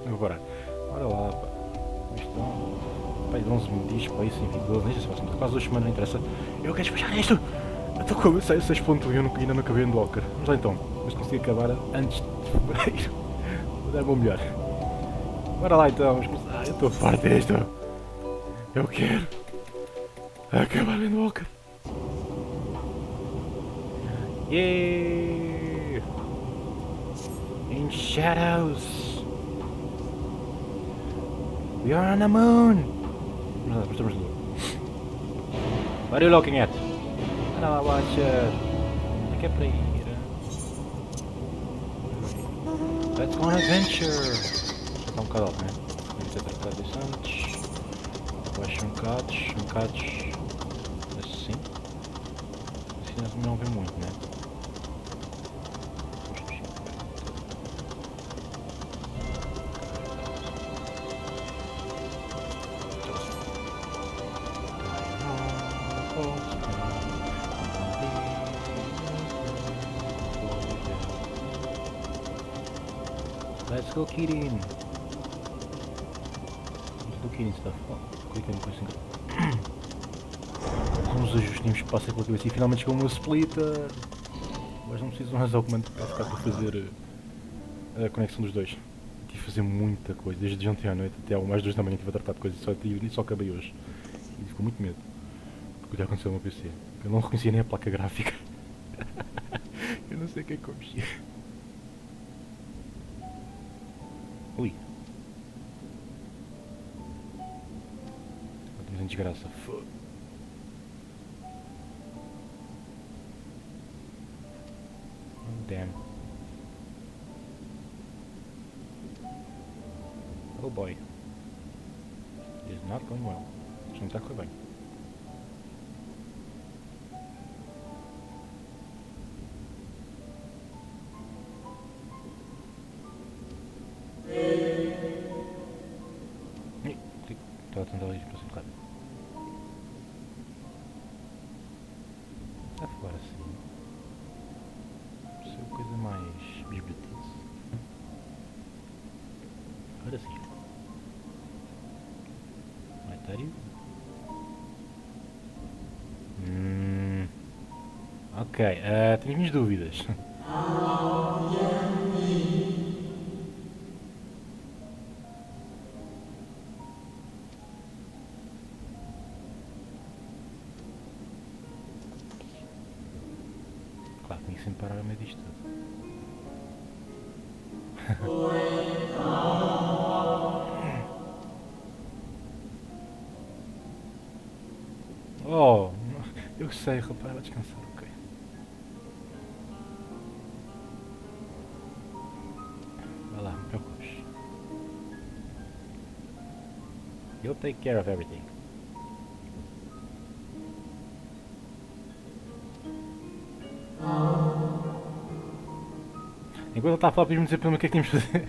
Vou parar. Olha lá, pá. Isto pá, 11 minutos, pá, isso, enfim, 12, nem sei se faço muito. Quase 2 semanas, não interessa. Eu quero despachar isto! Eu estou com 6.1 e eu ainda não acabei EndWalker. Vamos lá então. Mas consegui acabar antes de fevereiro. Vou dar o meu melhor. Bora lá então, vamos começar. Eu estou farto disto. Eu quero acabar o EndWalker. Yeah! In shadows! We are on the moon! Mas estamos no. What are you looking at? Anda lá, Watcher! Onde é que é para ir? Let's go on adventure! Já está um bocado alto, né? Vamos ter tratado disso antes. Baixa um bocado. Assim. Assim não vê muito, né? Let's go, Kirin! Let's go, Kirin stuff. Oh, clica no coisa assim. Uns ajustinhos que passam pela cabeça e finalmente chegou o meu splitter. Mas não preciso mais ao comando para ficar para fazer a conexão dos dois. Tive a fazer muita coisa, desde ontem à noite até mais 2 da manhã tive a tratar de coisas e só acabei hoje. E ficou muito medo. Porque já aconteceu no meu PC. Eu não reconhecia nem a placa gráfica. Eu não sei o que é que eu mexi. Ui. Estamos em desgraça. Damn. Oh boy. It is not going well. Isto não está a correr bem. Estava a tentar ir para cima rápido. Está fora assim. Isso é coisa mais bisbetice. Agora sim. Vai estar aí? Ok, tenho minhas dúvidas. Claro, tenho que sempre parar a meio disto tudo. Oh, eu sei, rapaz, vai descansar, ok. Vai lá, não te preocupes. You'll take care of everything. Enquanto ele está a falar, para me dizer primeiro o que é que temos de fazer.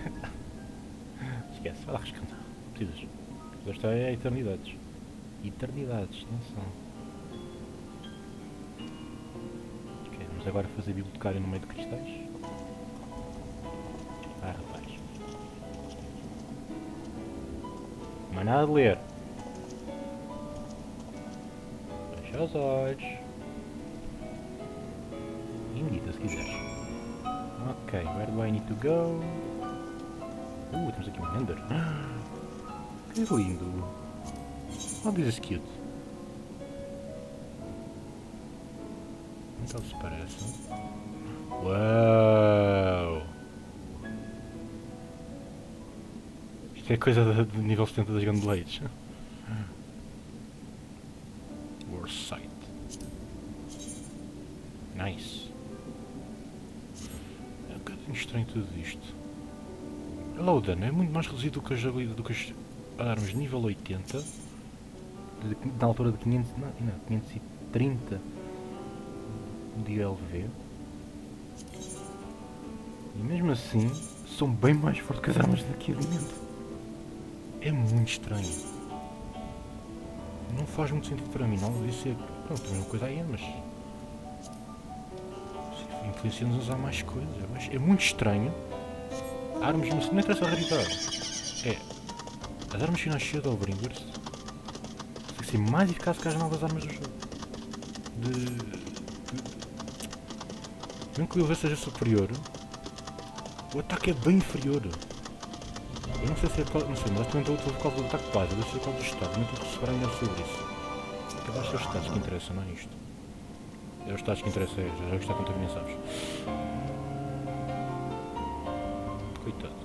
Esquece, vai lá descansar. Precisas. Isto é eternidades. Eternidades, atenção. Ok, vamos agora fazer bibliotecário no meio de cristais. Ah, rapaz. Não há nada de ler. Fecha os olhos. E medita se quiseres. Ok, where do I need to go? Temos aqui um Ender. Que lindo. Oh, this is cute. Como é que ele se parece? Uau! Isto é coisa do nível 70 das Gunblades. Warsight. Nice. É um bocadinho estranho tudo isto. O dano é muito mais reduzido do que as armas nível 80. Na altura de 530 de LV. E mesmo assim são bem mais fortes que as armas daqui dentro. É muito estranho. Não faz muito sentido para mim, não. Isso é. Pronto, a mesma coisa aí, mas. Influencia-nos a usar mais coisas. É muito estranho. Armas, não interessa a raridade. É. As armas finais Shadowbringers tem que ser mais eficazes que as novas armas do jogo. Mesmo que o level seja superior, o ataque é bem inferior. Eu não sei se é por causa. Não sei, mas também estou por causa do ataque base. Deve ser por causa do estado. Também estou a receber melhor sobre isso. Porque eu acho que é os estados que interessam, não é isto. É os estados que interessam, já está contra mim, sabes? Coitado.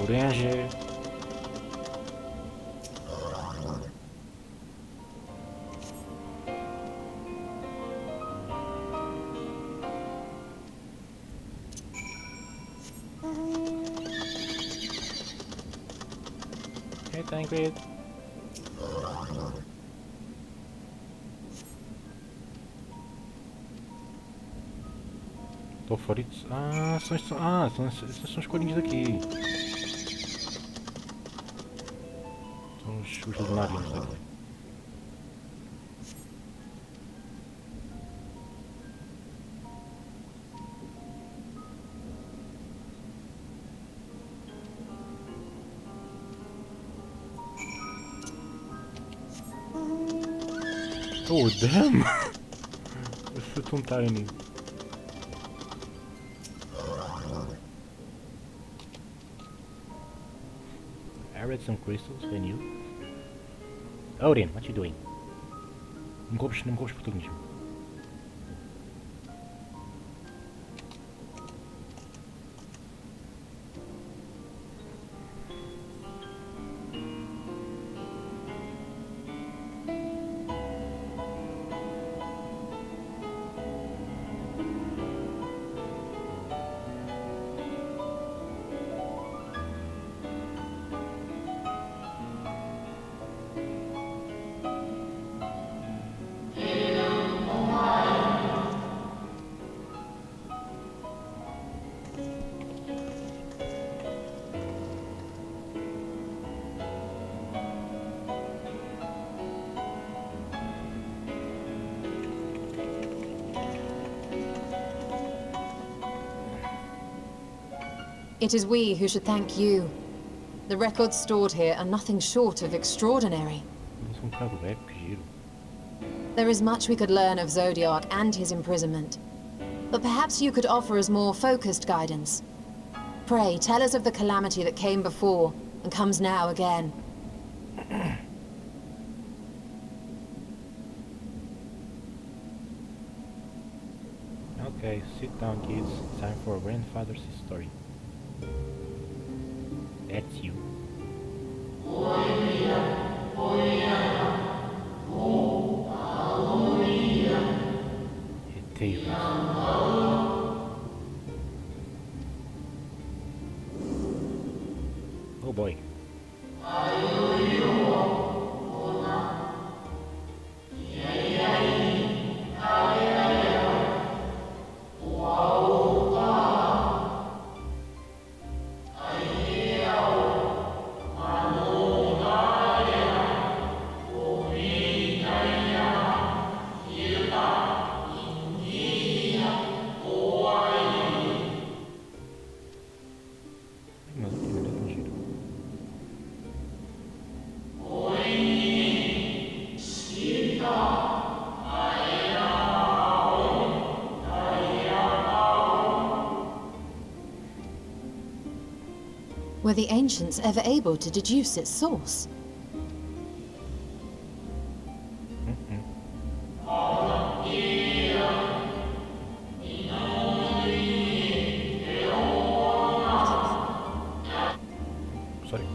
Orange. Okay, thank you. Estou fora isso. São os coelhinhos daqui. São os lunários daqui. Oh, damn! Eu sou tão tiny. I read some crystals, and you? Odin, what you doing? Não me roubes protagonismo. It is we who should thank you. The records stored here are nothing short of extraordinary. There is much we could learn of Zodiark and his imprisonment. But perhaps you could offer us more focused guidance. Pray, tell us of the calamity that came before, and comes now again. Okay, sit down kids. Time for grandfather's story. That's you. Oh boy. Were the ancients ever able to deduce its source? Sorry.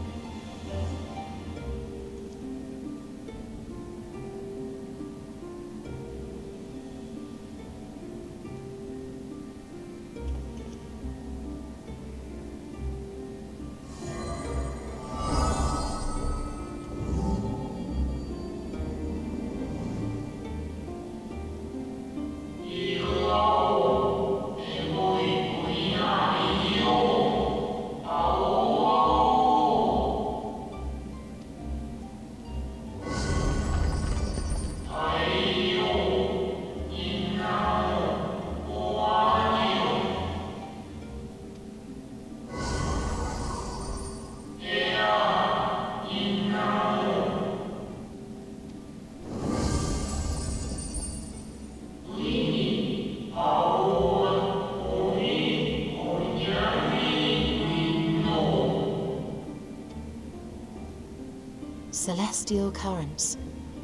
Celestial currents.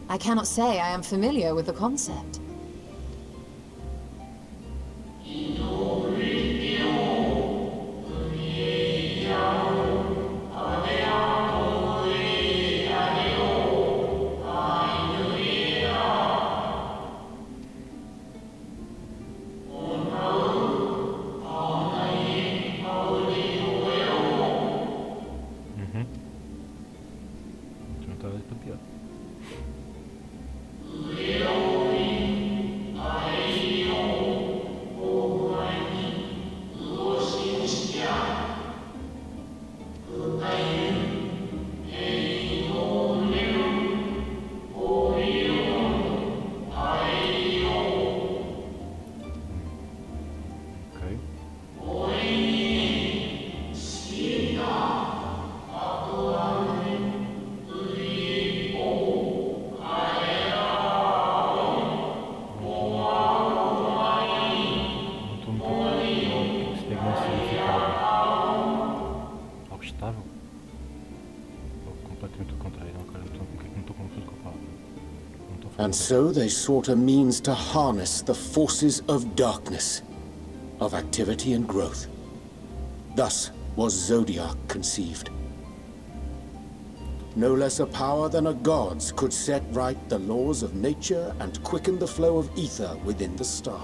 I cannot say I am familiar with the concept. Não está para pior. And so they sought a means to harness the forces of darkness, of activity and growth. Thus was Zodiark conceived. No less a power than a god's could set right the laws of nature and quicken the flow of ether within the star.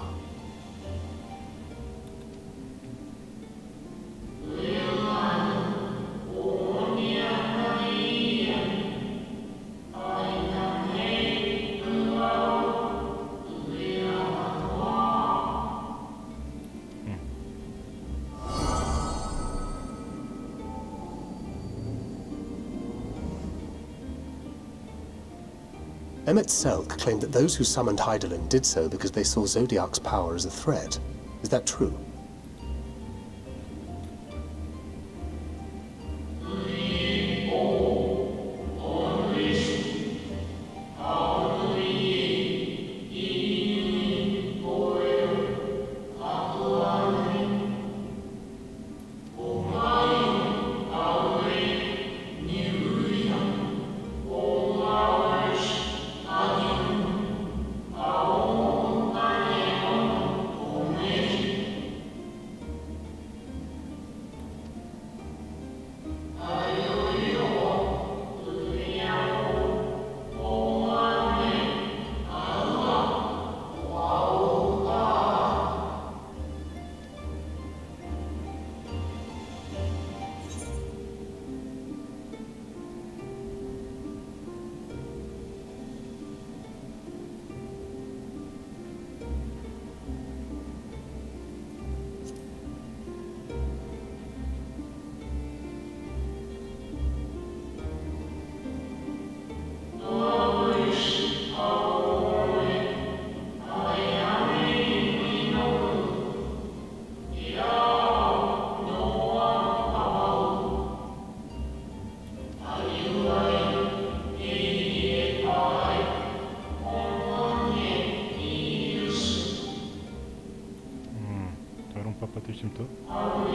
Emmett Selk claimed that those who summoned Hydaelyn did so because they saw Zodiark's power as a threat. Is that true? Oh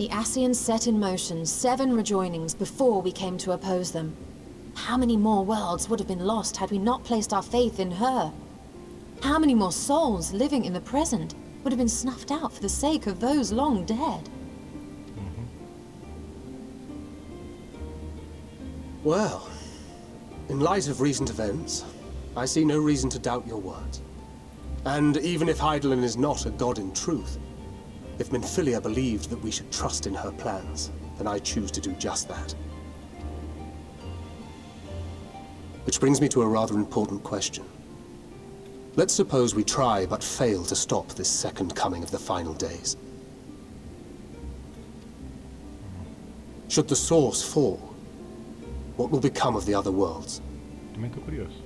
The Ascians set in motion 7 rejoinings before we came to oppose them. How many more worlds would have been lost had we not placed our faith in her? How many more souls living in the present would have been snuffed out for the sake of those long dead? Well, in light of recent events, I see no reason to doubt your words. And even if Hydaelyn is not a god in truth, if Minfilia believed that we should trust in her plans, then I choose to do just that. Which brings me to a rather important question. Let's suppose we try but fail to stop this second coming of the final days. Should the source fall, what will become of the other worlds? Também estou curioso.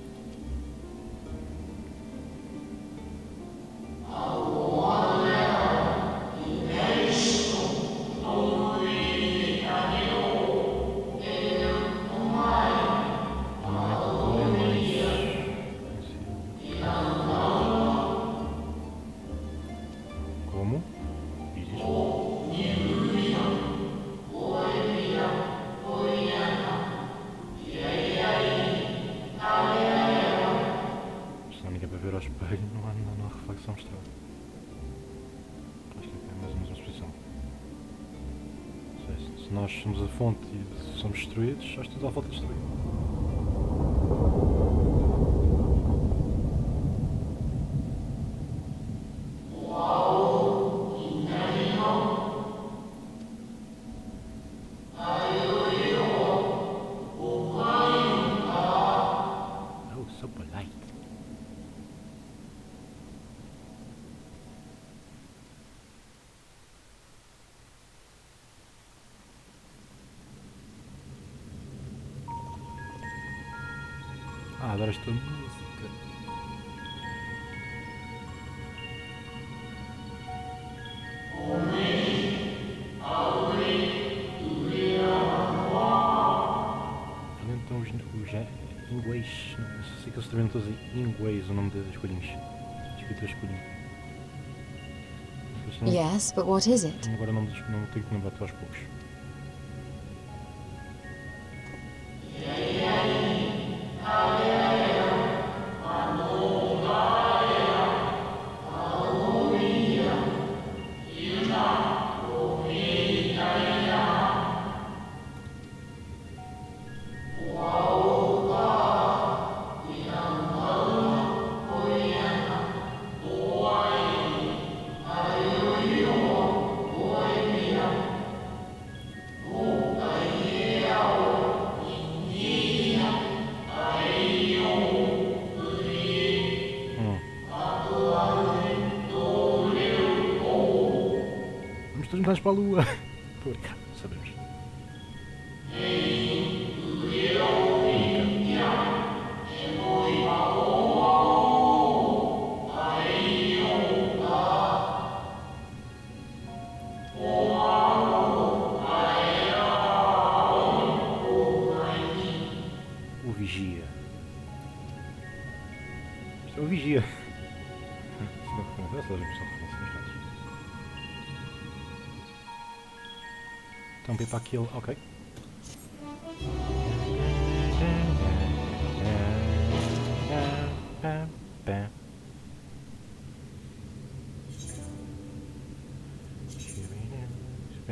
Como? Diz se não ninguém para ver ao espelho, não há reflexão estranha. Acho que é mais ou menos uma exposição. Se nós somos a fonte e somos destruídos, acho que tudo à volta destruído. Oh, so polite. Ah, adoro esta música. Ali então os inglês, não sei que eles também todos em inglês o nome das colinhas. Escrituras colinhas. Yes, but what is it? Agora não tenho que lembrar aos poucos. Vamos todos mais para a lua. Estou a brincar, sabemos. O vigia. Isto é o vigia. Se não reconhece, elas são referências. Então vem para aquele. Ok.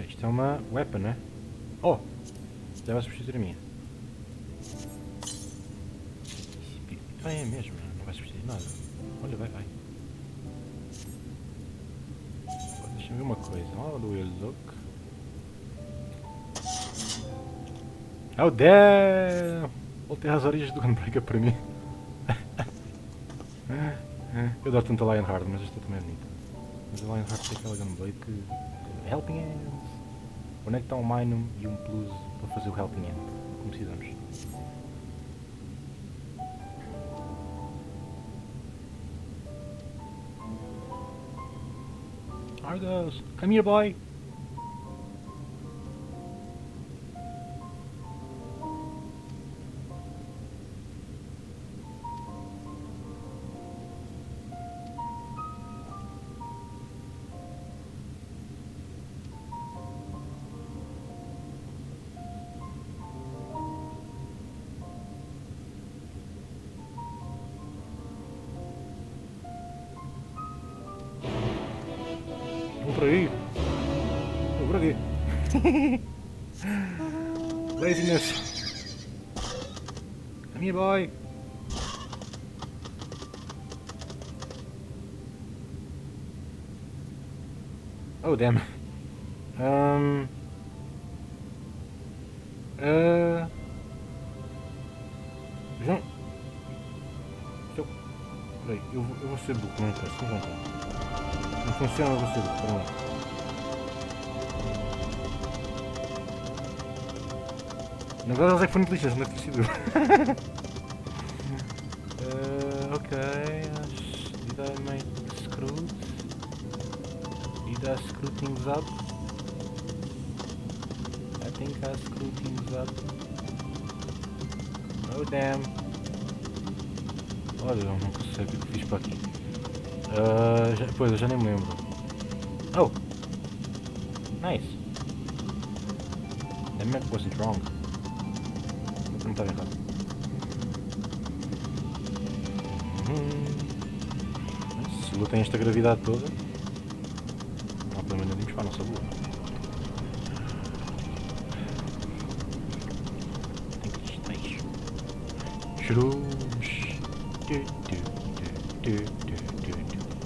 Isto é uma weapon, não é? Oh! Já vai substituir a minha. Ah, é mesmo, não vai substituir nada. Olha, vai. Deixa-me ver uma coisa. How do we look? Oh, damn! Voltei às origens do Gunbreaker para mim. Eu adoro tanto a Lionheart, mas esta também é bonita. Mas a Lionheart tem aquela Gunblade que... Helping Hands! Conecta um Minum e um Plus para fazer o Helping Hand, como precisamos. Argos! Come here, boy! Laziness. Come here, boy. Oh, damn. João. Peraí, eu vou ser burro, não interessa, não vão. Não funciona, eu vou ser burro, para lá. Na verdade, eles é que foram inteligentes, não é que sido. Ok. Did I make screws? Did I screw things up? I think I screw things up. Oh damn. Olha, eu não sei o que eu fiz para aqui. Pois, eu já nem me lembro. Oh! Nice! That map wasn't wrong. Não estava errado. Se a Lua tem esta gravidade toda, não há problema nenhum para a nossa Lua. Tem cristais. Shrooms.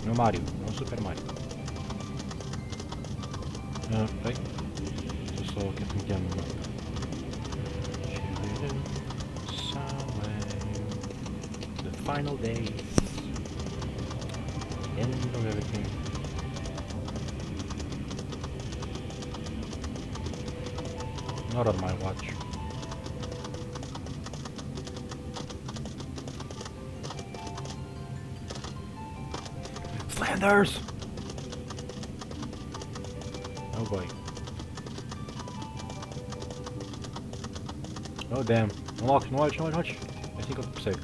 Não Mario, não Super Mario. Bem, estou só aqui a tentar no mapa. The final days. End of everything. Not on my watch. Slanders! Oh boy. Oh damn. Não watch. É assim que eu percebo.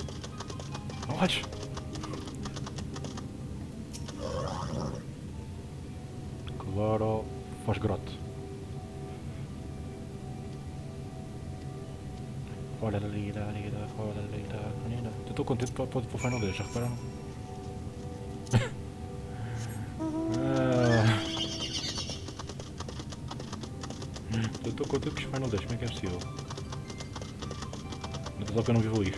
Não watch! Claro, faz grotte. Eu estou contente para o final 10, já repararam? Eu estou contente com os final 10, como é que é possível? Mas que eu não vivo ali.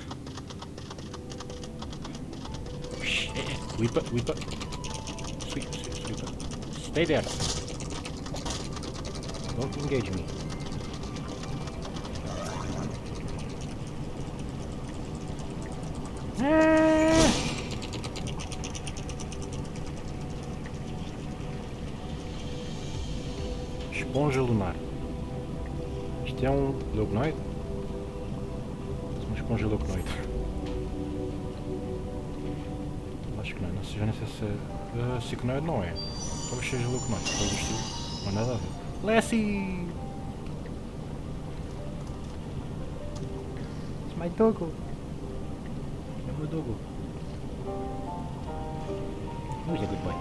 Whip. Sweep. Stay there. Don't engage me. Esponja lunar. Isto é um leuconoide? Uma esponja leuconoide. Acho que não, não sei, já nem sei se é ciconoide, não é. Talvez seja leuconoide, pelo estilo. Não há nada a ver. Lassie! It's my doggo. É o meu doggo. Who's a good boy?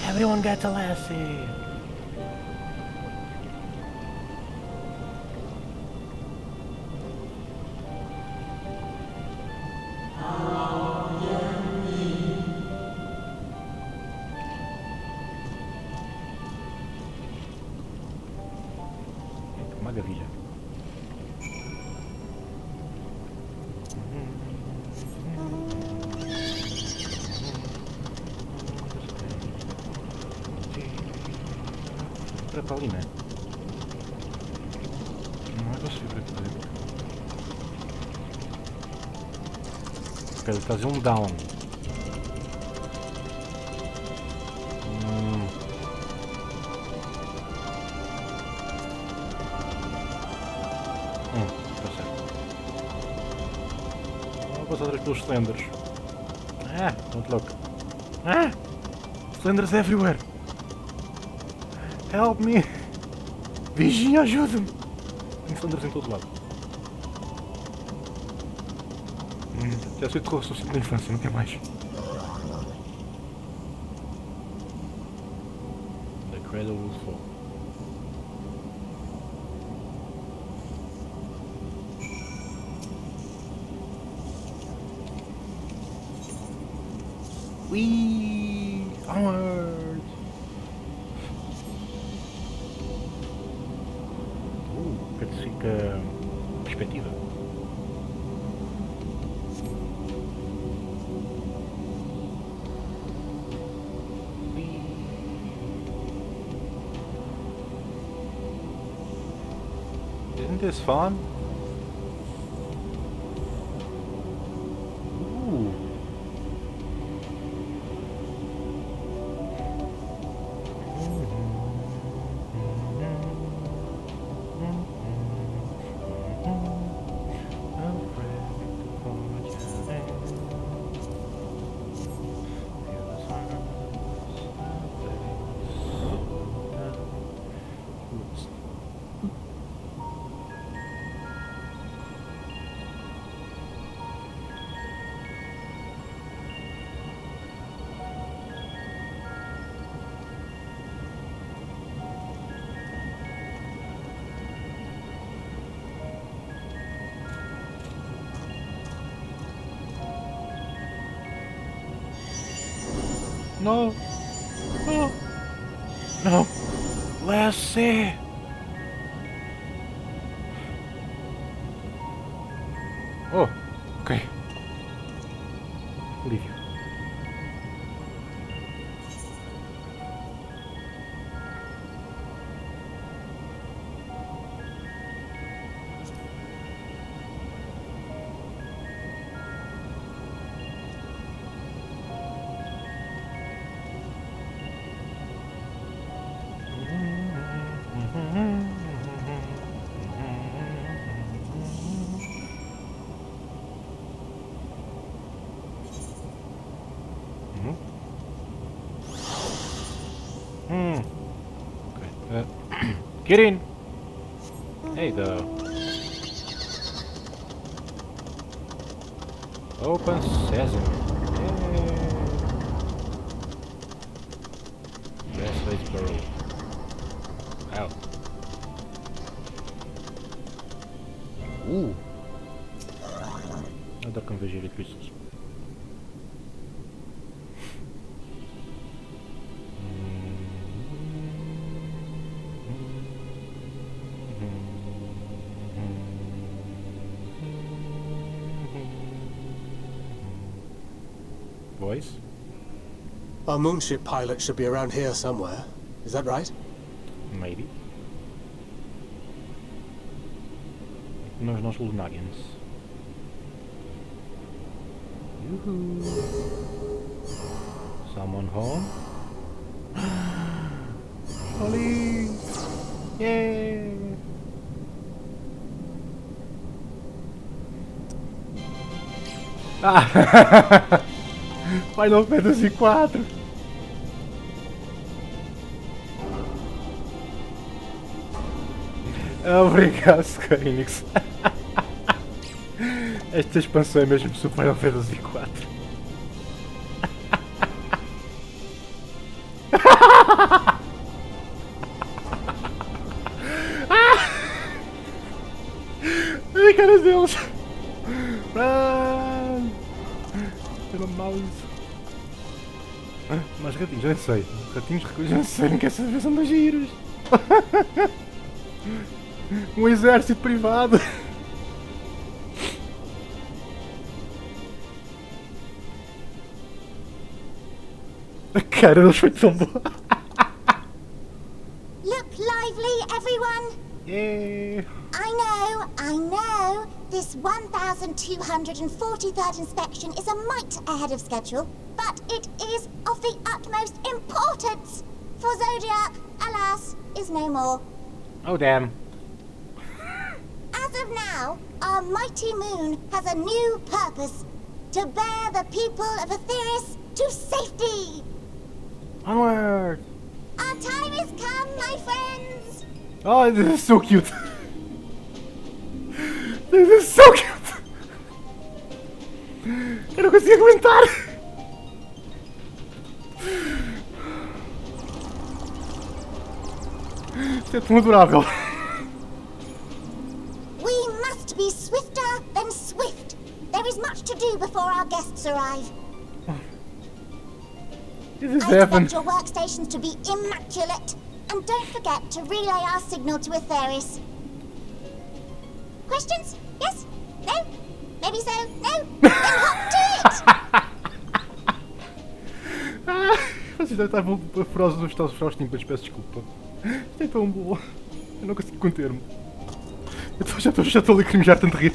Everyone gets a lassie! Uma gavilha. Para ali, né? Não é possível para aqui dentro. Quero fazer um down. Tá certo. Vou passar atrás pelos Slenders. Don't look. Slenders everywhere! Help me! Vigia, ajuda-me! Tem Sandras em todo lado. Já sei que eu sou da infância, não tem mais. The cradle will fall. Wee! Onward! Que fica perspectiva. Isn't this fun? Ooh. No! No! No! Let's see! Oh! Okay. Leave you. Okay. Get in! There you go. Open sesame. Yay! Best way to burrow. Ow. Adoro quando vejo eletrizes. Voice? Our moonship pilot should be around here somewhere. Is that right? Maybe. Nós lunarians. Yoo-hoo. Someone home? Holly! Yay! Ah! Final Fantasy IV! Obrigado, Square Enix. Esta expansão é mesmo Super Final Fantasy IV. Ai, caras deles! Tem uma mouse. Mas ratinhos, já nem sei. Ratinhos, já nem sei, não quero saber, são dos giros. Um exército privado. A cara deles foi tão boa. Look lively, everyone! Yeah. I know. This 1243rd inspection is a mite ahead of schedule, but it is of the utmost importance. For Zodiark, alas, is no more. Oh damn. As of now, our mighty moon has a new purpose: to bear the people of Atheris to safety. Onward. Our time has come, my friends. Oh, this is so cute. This is so cute! Eu não consigo aguentar! Isto é tão adorável! We must be swifter than swift. There is much to do before our guests arrive. This is I heaven! expect your workstations to be immaculate. And don't forget to relay our signal to Afazeres. Questions? Yes? No? Maybe so? No? Then hop to it! Vocês já estavam furiosos nos Estados Unidos, peço desculpa. Isto é tão bom. Eu não consigo conter-me. Eu já estou a lacrimejar tanto rir.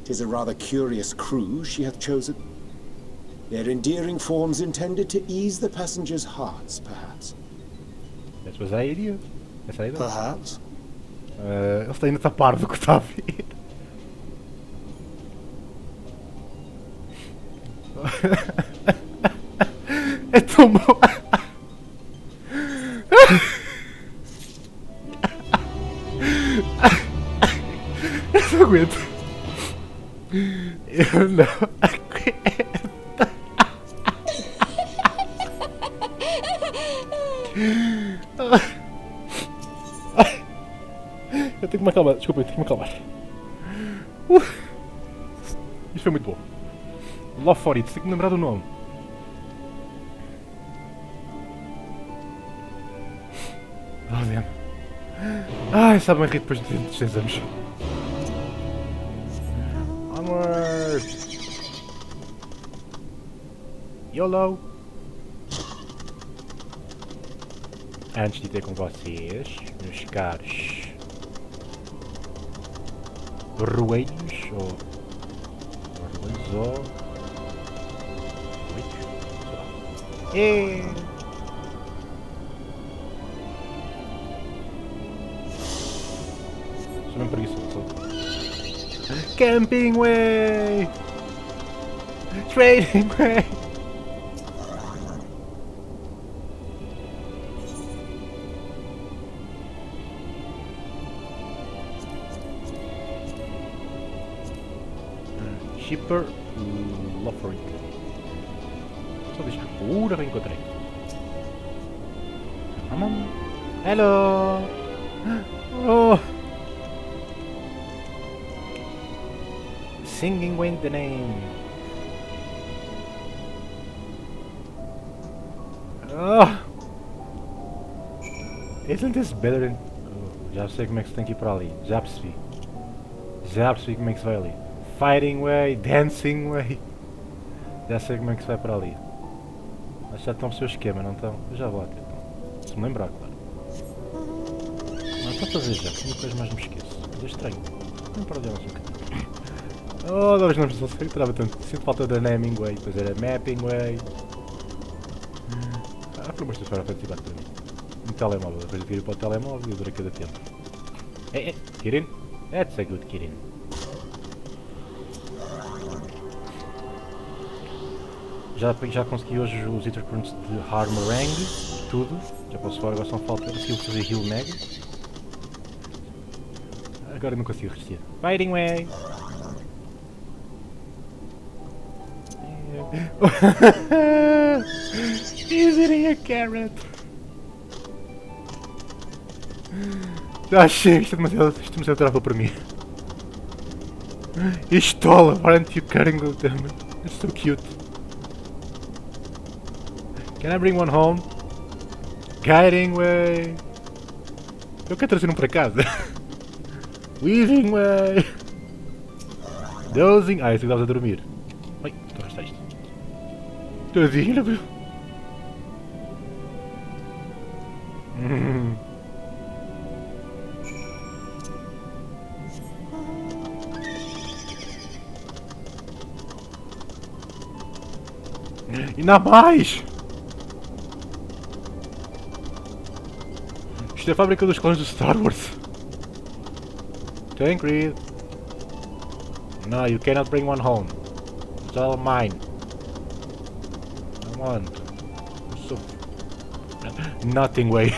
Tis a rather curious crew she hath chosen. Their endearing forms intended to ease the passengers' hearts, perhaps. That was the idea. Essa é a ideia. Perhaps. Ele está ainda a tapar do que está a vir. É tão bom. Eu não aguento. Eu não aguento. Eu tenho que me acalmar, desculpa, eu tenho que me acalmar. Isto foi muito bom. Love for it, tenho que me lembrar do nome. Oh, damn. Ai, sabe bem rir depois de 6 anos. Onward! YOLO! Antes de ter com vocês, meus caros roelhos, ou sou mesmo preguiçoso. Camping way! Trading way! Shipper Loffering. Só deixa. Já encontrei. Hello! Oh! Singing with the name. Oh! Isn't this better than... Oh, já sei como é que se tem que ir para ali. Já percebi. Já percebi como é que se vai ali. Fighting way, dancing way. Já sei como é que se vai para ali. Mas já estão o seu esquema, não estão? Eu já vou lá ter. Se me lembrar, claro. Não, estou a fazer já, porque depois mais me esqueço. Mas é estranho. Não para olhar mais um bocadinho. Oh, adoro os nomes do Salseiro, trava tanto. Sinto falta da naming way, depois era mapping way. Pelo amor de Deus, para participar para mim. Um telemóvel, depois eu tiro para o telemóvel e dura cada tempo. Kirin? That's a good Kirin. Já consegui hoje os intercurrents de Harmarang, tudo. Já posso falar, agora só falta. Consegui fazer Heal Mag. Agora não consigo resistir. Fighting way! He's eating a carrot! Já chega, isto é demasiado adorável para mim. Istola, why aren't you cutting them? It's so cute. Can I bring one home? Guiding way! Eu quero trazer um para casa. Weaving way! Dozing... Ah, esse que estavas a dormir. Ai, estou a arrastar isto. Tadinho, meu. Ainda mais! Isto é a fábrica dos clones do Star Wars. Tancred. No, you cannot bring one home. It's all mine. I want. Nothing way.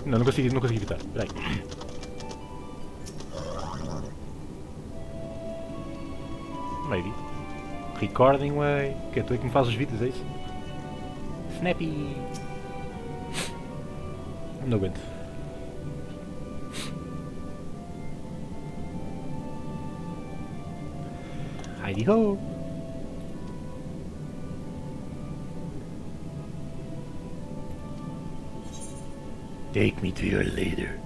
Não consigo evitar. Espera aí. Maybe. Recording way. Que tu é que me faz os vídeos, é isso? Snappy. Não aguento. Heidi ho! Take me to your leader.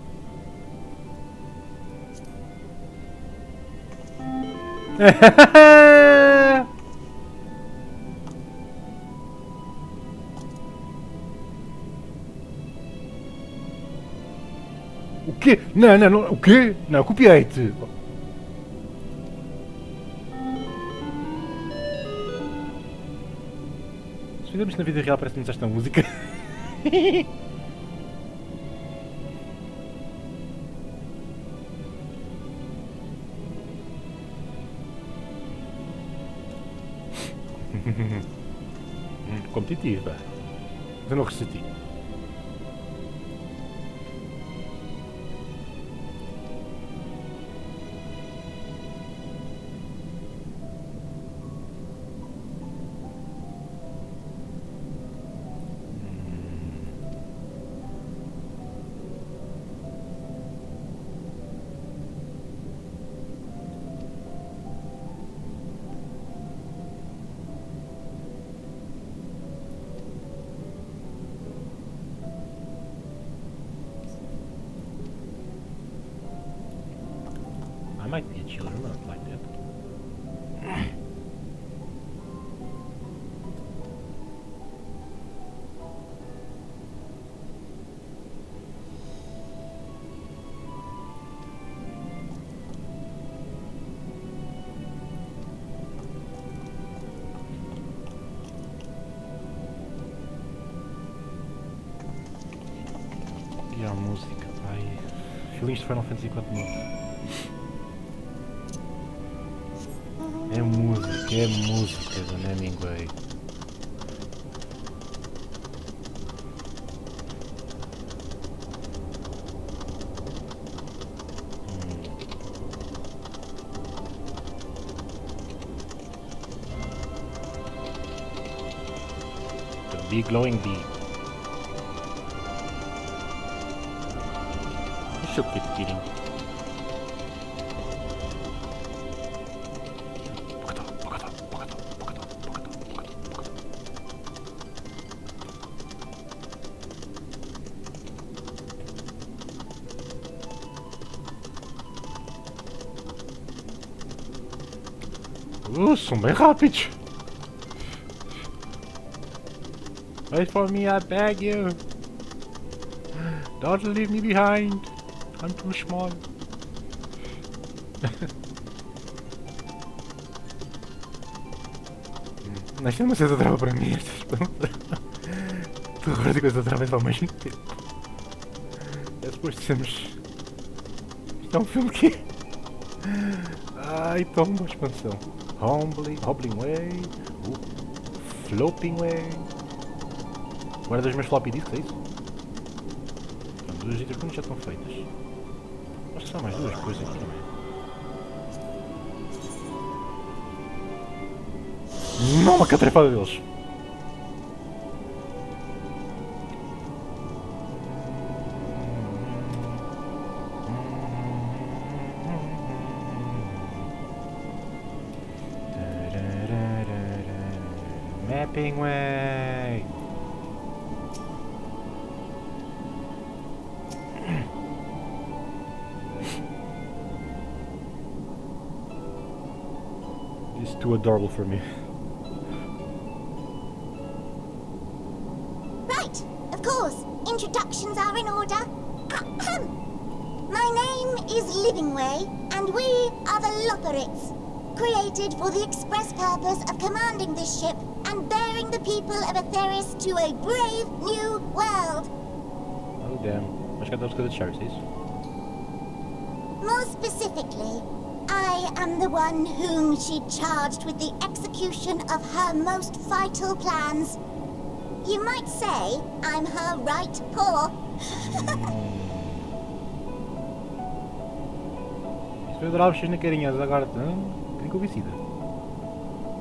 O quê? Não, o quê? Não, copiei-te! Se fizermos na vida real parece-nos esta música. Competitiva. Mas eu não ressenti. I might be a chiller remote like that. E a música, ai. Filhinhos de Final Fantasy IV novo. É música, don't Hemingway. The big glowing bee. You should keep kidding. São bem rápidos. Wait for me, I beg you. Don't leave me behind. I'm too small. Isto não sei se atrava para mim. Terror de coisas através ao mesmo tempo. É depois de sermos. Isto é um filme que. Ai, tão boa expansão. Hobbling Way, Flopping Way. Agora das meus floppy disks, é isso? Pronto, duas itens já estão feitas. Acho que são mais duas coisas aqui também. Não, uma catrefada deles! Mapping way. This is too adorable for me. Right, of course. Introductions are in order. My name is Livingway, and we are the Loporits, created for the express purpose of commanding this ship and bearing the people of Atheris to a brave new world. Oh damn. Mas cadê os coisas chaves, é isso? More specifically, I am the one whom she charged with the execution of her most vital plans. You might say I'm her right paw. Isto é adoráveis na carinha, agora tem convencida.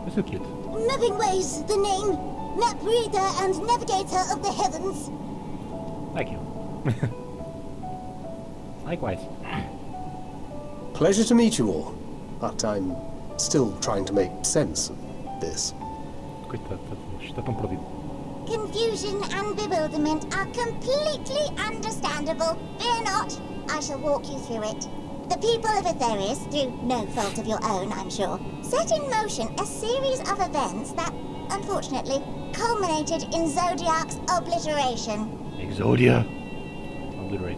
Mas é cute. Moving Ways, the name. Map reader and navigator of the heavens. Thank you. Likewise. Pleasure to meet you all, but I'm still trying to make sense of this. Coitado, está tão perdido. Confusion and bewilderment are completely understandable. Fear not, I shall walk you through it. The people of Afazeres, through no fault of your own, I'm sure, set in motion a series of events that, unfortunately, culminated in Zodiark's obliteration. Exodia. Obliterate.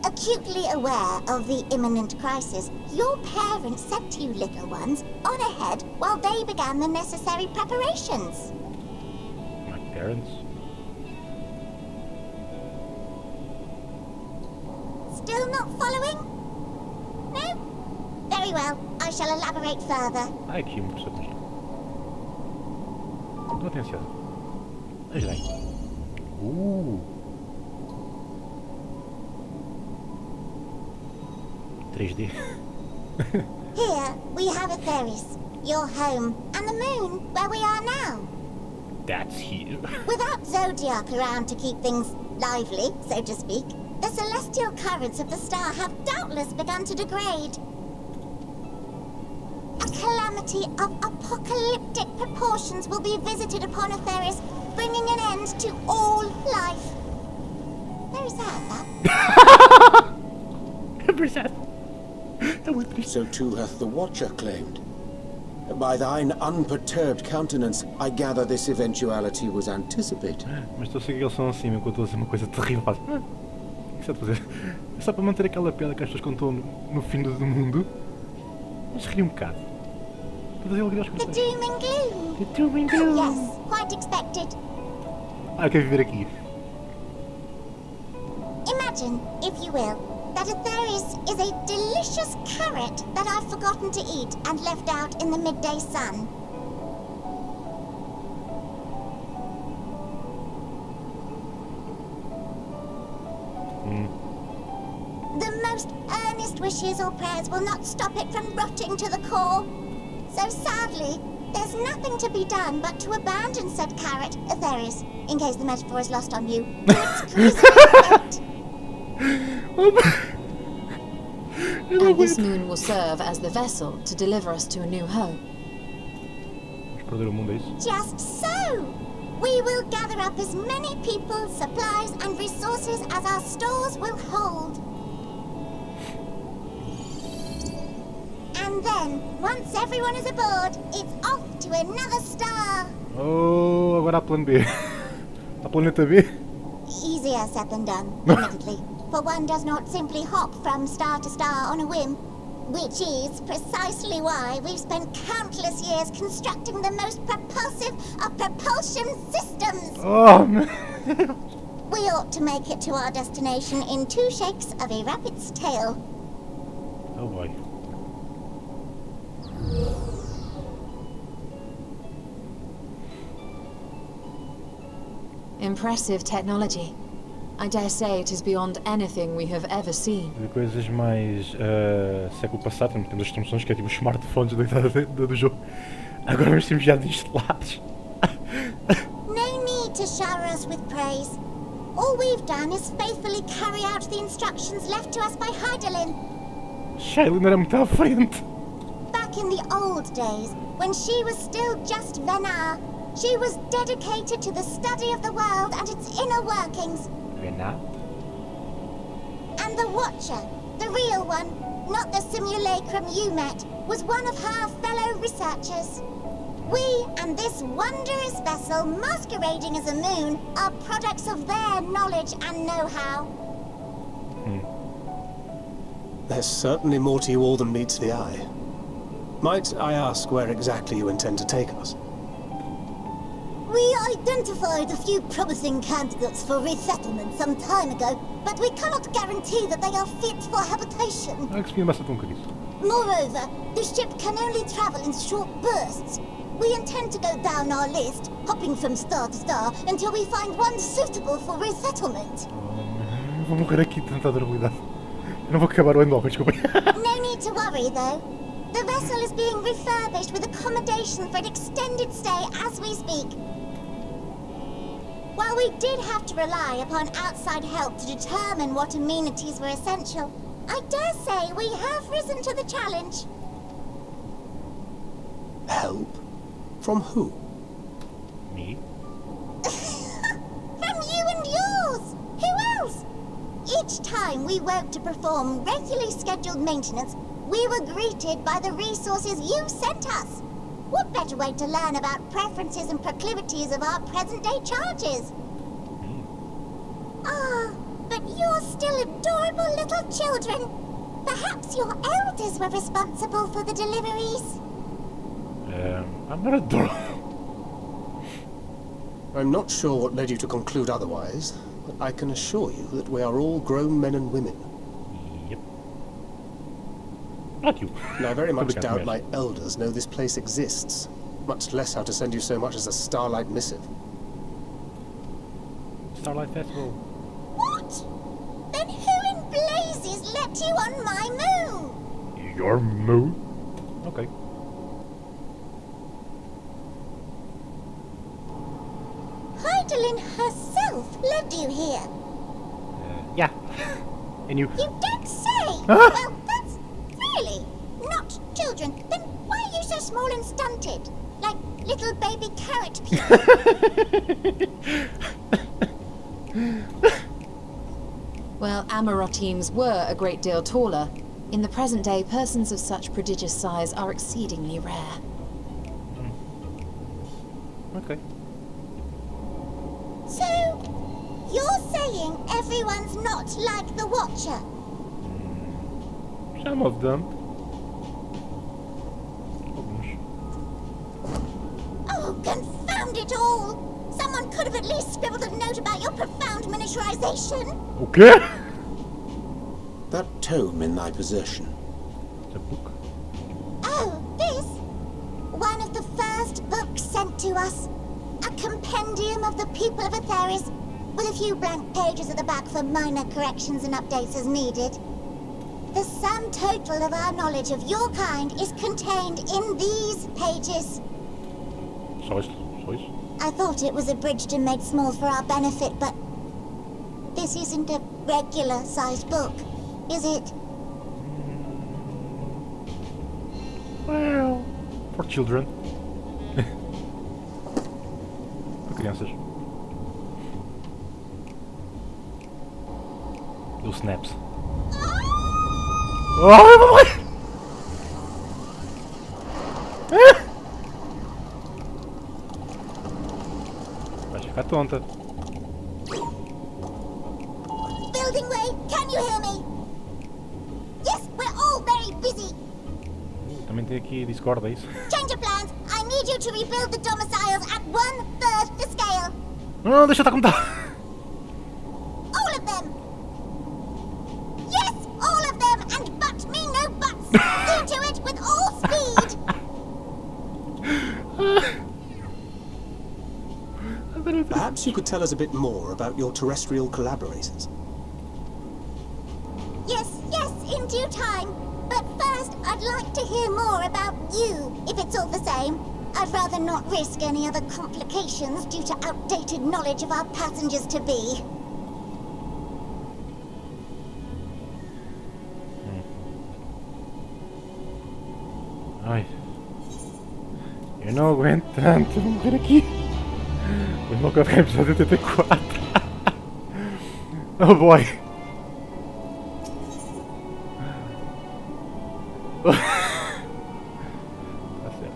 Acutely aware of the imminent crisis, your parents set you little ones on ahead while they began the necessary preparations. My parents? Still not following? No? Very well, I shall elaborate further. Ai, aqui uma pessoa. Estou atenciosa. Veja bem. 3D. Here we have Afazeres, your home, and the moon, where we are now. That's here. Without Zodiark around to keep things lively, so to speak, the celestial currents of the star have doubtless begun to degrade. A calamity of apocalyptic proportions will be visited upon Afazeres, bringing an end to all life. Very sad, that. Very sad. So too hath the Watcher claimed. By thine unperturbed countenance, I gather this eventuality was anticipated. Mas estou a seguir que eles são assim, enquanto eu estou a dizer uma coisa terrível, faço. O que é de fazer? É só para manter aquela piada que as pessoas contam no fim do mundo. Mas ri um bocado. Para fazer alegria aos The corações. doom and gloom. The doom and gloom. Yes, quite expected. Eu quero viver aqui. Imagine, if you will, that Afazeres is a delicious carrot that I've forgotten to eat and left out in the midday sun. The most earnest wishes or prayers will not stop it from rotting to the core. So sadly, there's nothing to be done but to abandon said carrot, Afazeres, in case the metaphor is lost on you, to its grisly fate. And this moon will serve as the vessel to deliver us to a new home. Vamos perder o mundo, é isso? Just so! We will gather up as many people, supplies, and resources as our stores will hold. And then, once everyone is aboard, it's off to another star. Oh, agora há plano B. Há planeta B? Easier said than done, admittedly. For one does not simply hop from star to star on a whim. Which is precisely why we've spent countless years constructing the most propulsive of propulsion systems. Oh, man. We ought to make it to our destination in 2 shakes of a rabbit's tail. Oh boy. Impressive technology. I dare say it is beyond anything we have ever seen. De coisas mais século passado, também temos as promoções que é tipo os smartphones do jogo. Agora nós temos já instalados. No need to shower us with praise. All we've done is faithfully carry out the instructions left to us by Heidelin. Shailin era muito à frente. Back in the old days, when she was still just Venar, she was dedicated to the study of the world and its inner workings. And the Watcher, the real one, not the simulacrum you met, was one of her fellow researchers. We and this wondrous vessel masquerading as a moon are products of their knowledge and know-how. There's certainly more to you all than meets the eye. Might I ask where exactly you intend to take us? We identified a few promising candidates for resettlement some time ago, but we cannot guarantee that they are fit for habitation. Ah, que se massa tão cariço. Moreover, the ship can only travel in short bursts. We intend to go down our list, hopping from star to star, until we find one suitable for resettlement. Vou morrer aqui de tanta adorabilidade. Eu não vou acabar o EndWalker, desculpa. No need to worry, though. The vessel is being refurbished with accommodation for an extended stay as we speak. While we did have to rely upon outside help to determine what amenities were essential, I dare say we have risen to the challenge. Help? From who? Me? From you and yours! Who else? Each time we woke to perform regularly scheduled maintenance, we were greeted by the resources you sent us. What better way to learn about preferences and proclivities of our present-day charges? Ah, but you're still adorable little children. Perhaps your elders were responsible for the deliveries. I'm not adorable. I'm not sure what led you to conclude otherwise, but I can assure you that we are all grown men and women. Yep. Not you. And I very much Obrigado, doubt mesmo. my elders know this place exists, much less how to send you so much as a starlight missive. Starlight Festival. What? Then who in blazes let you on my moon? Your moon? Okay. Heidelin herself led you here. Yeah. And you? You don't say! Huh? Well, that's really not children. Then why are you so small and stunted? Like little baby carrot people. Well, Amarotines were a great deal taller. In the present day, persons of such prodigious size are exceedingly rare. Okay. So, you're saying everyone's not like the Watcher? Some of them. Alguns. Oh, confound it all! Someone could have at least scribbled a note about your profound miniaturization. Okay. That tome in thy possession. It's a book. Oh, this? One of the first books sent to us. A compendium of the people of Atheris, with a few blank pages at the back for minor corrections and updates as needed. The sum total of our knowledge of your kind is contained in these pages. Sois. I thought it was abridged and made small for our benefit, but this isn't a regular-sized book, is it? Well, for children. Para crianças. Little snaps. Oh, eu vou morrer! Vais ficar tonta. Building Way, can you hear me? Yes, we're all very busy. Também tem aqui Discord, é isso? Change of plans. I need you to rebuild the domiciles at 1/3 the scale. Não, deixa eu estar como está. All of them. Yes, all of them, and but me no buts. See to it with all speed. Perhaps you could tell us a bit more about your terrestrial collaborators. Yes, in due time. But first, I'd like to hear more about you, if it's all the same. I'd rather not risk any other complications due to outdated knowledge of our passengers-to-be. Ai. Eu não aguento tanto. Vou morrer aqui. Vou logo ficar em episódio 84. Oh boy. Tá certo.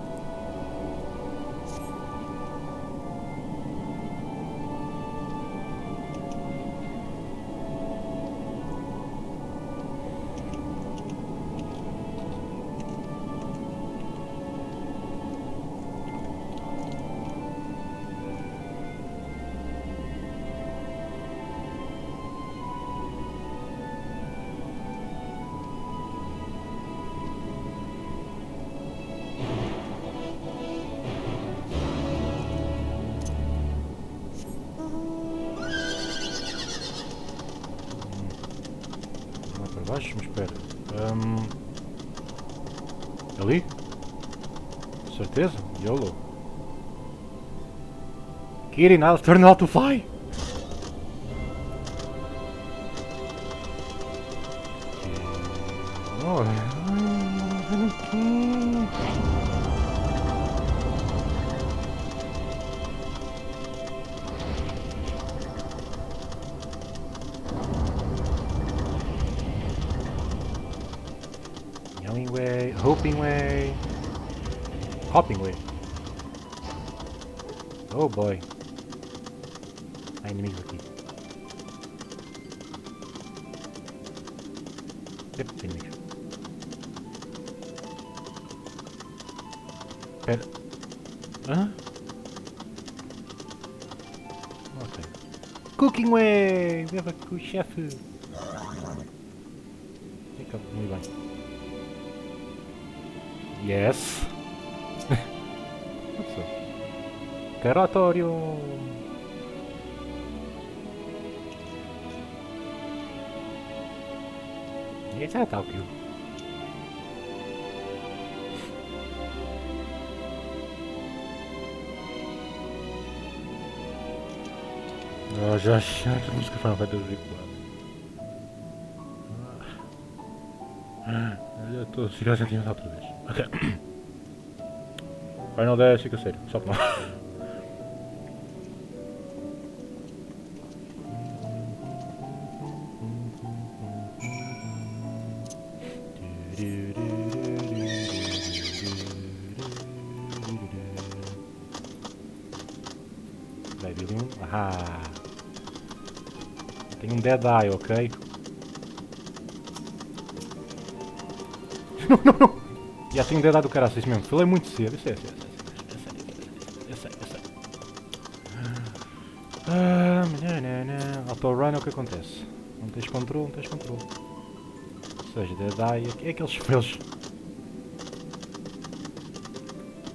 baixo, mas espera. Ali? Certeza? YOLO. Kitty, now turn out to fly! Yelling way, hoping way, hopping way. Oh boy. Há inimigos aqui. Epa, tem inimigos. Espera. Hã? Ok. Cooking way! Leva com o chefe. Fica muito bem. Yes! What's up? Caratório! Esse é tal que o. Já a música Final Fantasy IV. Já estou a ficar sentimental outra vez. Ok. Final 10 fica sério, só que não. Ah, tem um dead eye, ok? Não! Já tem um dead eye do caraças, isso mesmo. Falei muito cedo, eu sei. Autorun é o que acontece. Não tens controle. Ou seja, dead eye é aqueles espelhos.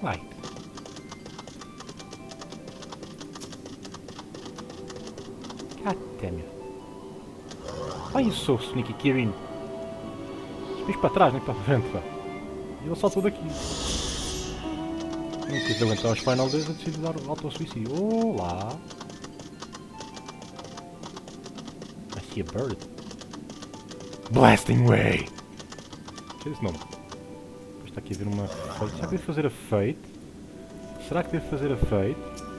Light. Damn it. Ai, eu sou o Sneaky Kirin. Os para trás, nem para frente, pá. E ele saltou daqui. Não quis aguentar os Final 10 a decidir dar auto-suicídio. Olá! I see a bird. Blasting Way! O que é esse nome? Está aqui a ver uma feita. Será que devo fazer a feita?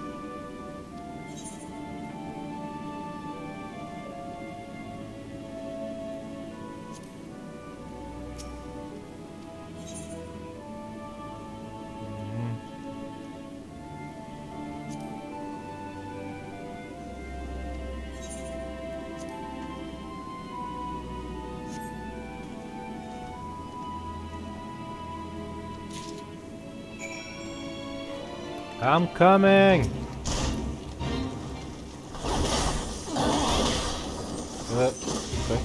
I'm coming! Okay.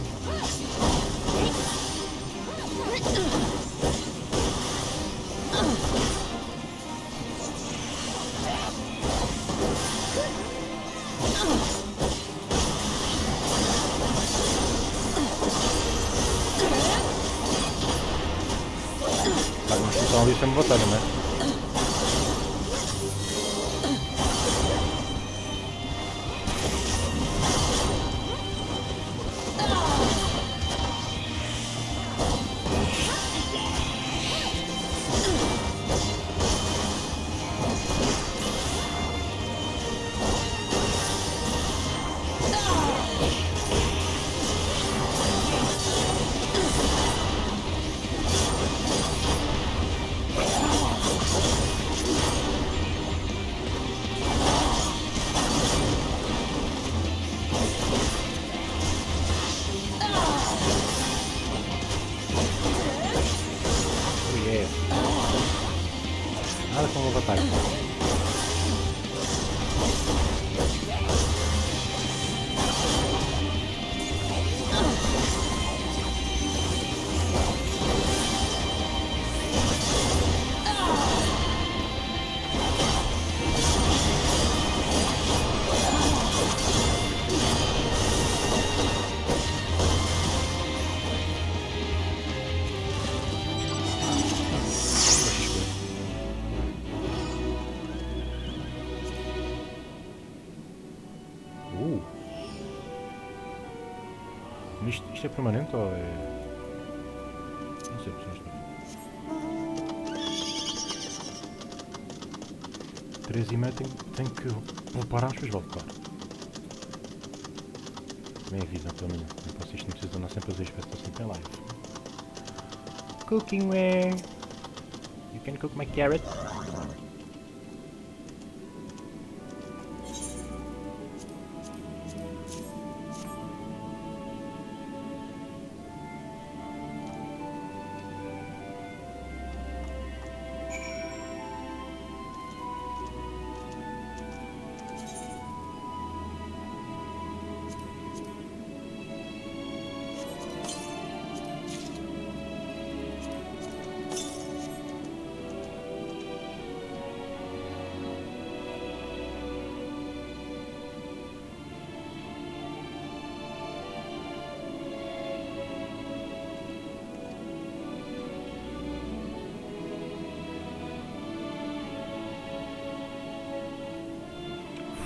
Vamos estão ali sempre batalha, não é? Nada como uma batalha. Isto é permanente ou é... Não sei, pessoas. 3h30 tenho que preparar, depois volto, claro. Bem avisam pela manhã. Não posso, isto não precisa andar sempre a fazer isto, estou sempre em live. Cooking where? You can cook my carrot?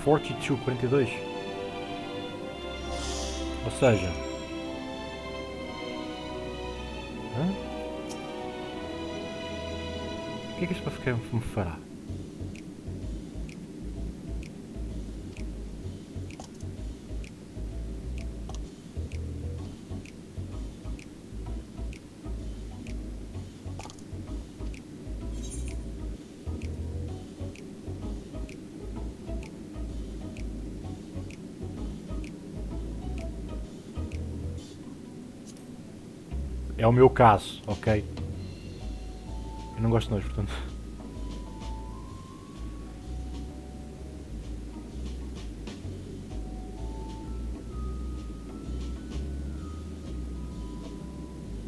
Fortitude 42. Ou seja... Hã? O que é que isto me fará? É o meu caso, ok? Eu não gosto de nós, portanto...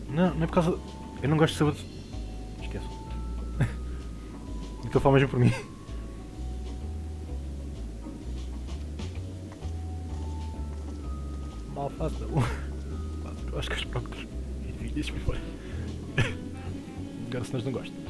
Não, não é por causa... Eu não gosto de saúde... Esqueço. Estou a falar mesmo por mim. Mal faço. Eu acho que as próprias... Deixa-me fora. Agora se nós não gostam.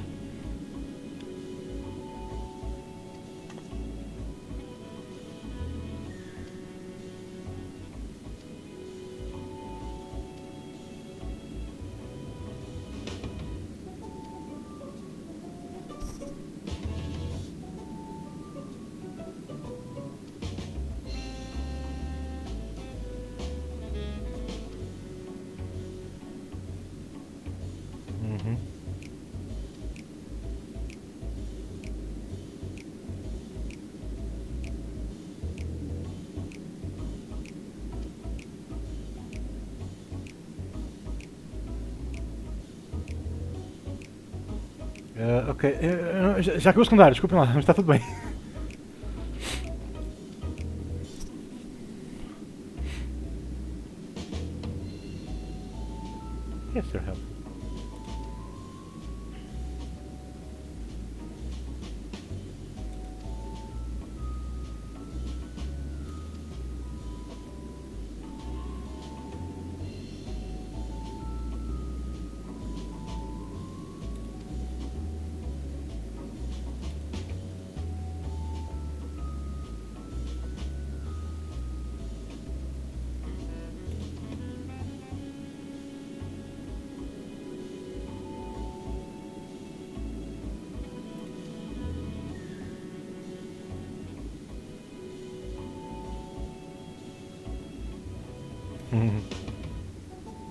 Ok, já acabou o secundário, desculpem lá, mas está tudo bem. Yes, sir, help.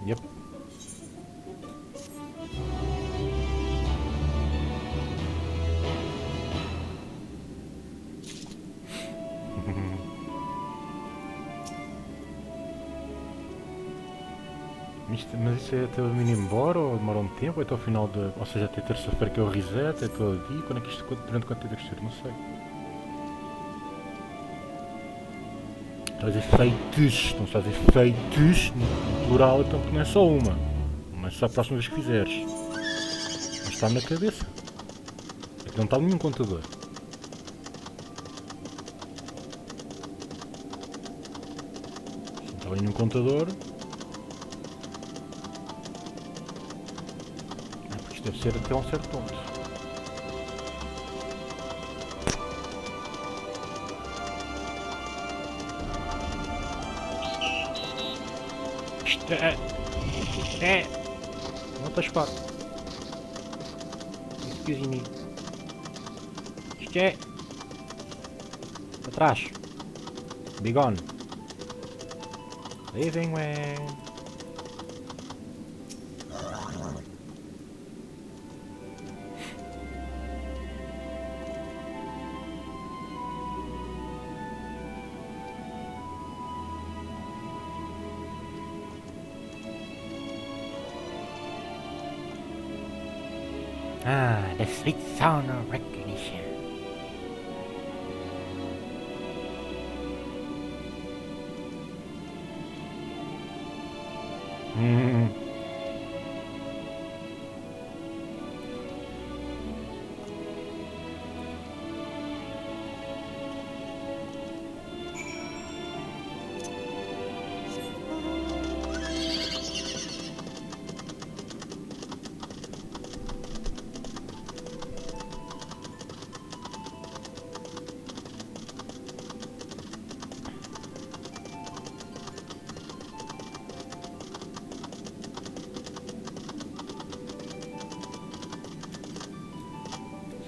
Yep. Mas isso é até o menino ir embora ou demora um tempo? Ou até o final de... Ou seja, até terça-feira que é o reset, é todo dia? Quando é que isto... Durante quanto tempo é que isto? Não sei. Estás a dizer feitos, não estás a dizer feitos no plural, então porque não é só uma. Mas só a próxima vez que fizeres. Mas está na cabeça. Aqui não está nenhum contador. Se não está nenhum contador. É porque isto deve ser até um certo ponto. É! Não te espar. Excuse me. Isto é. Para trás. Be gone. Leaving way. Ah, the sweet sound of recognition.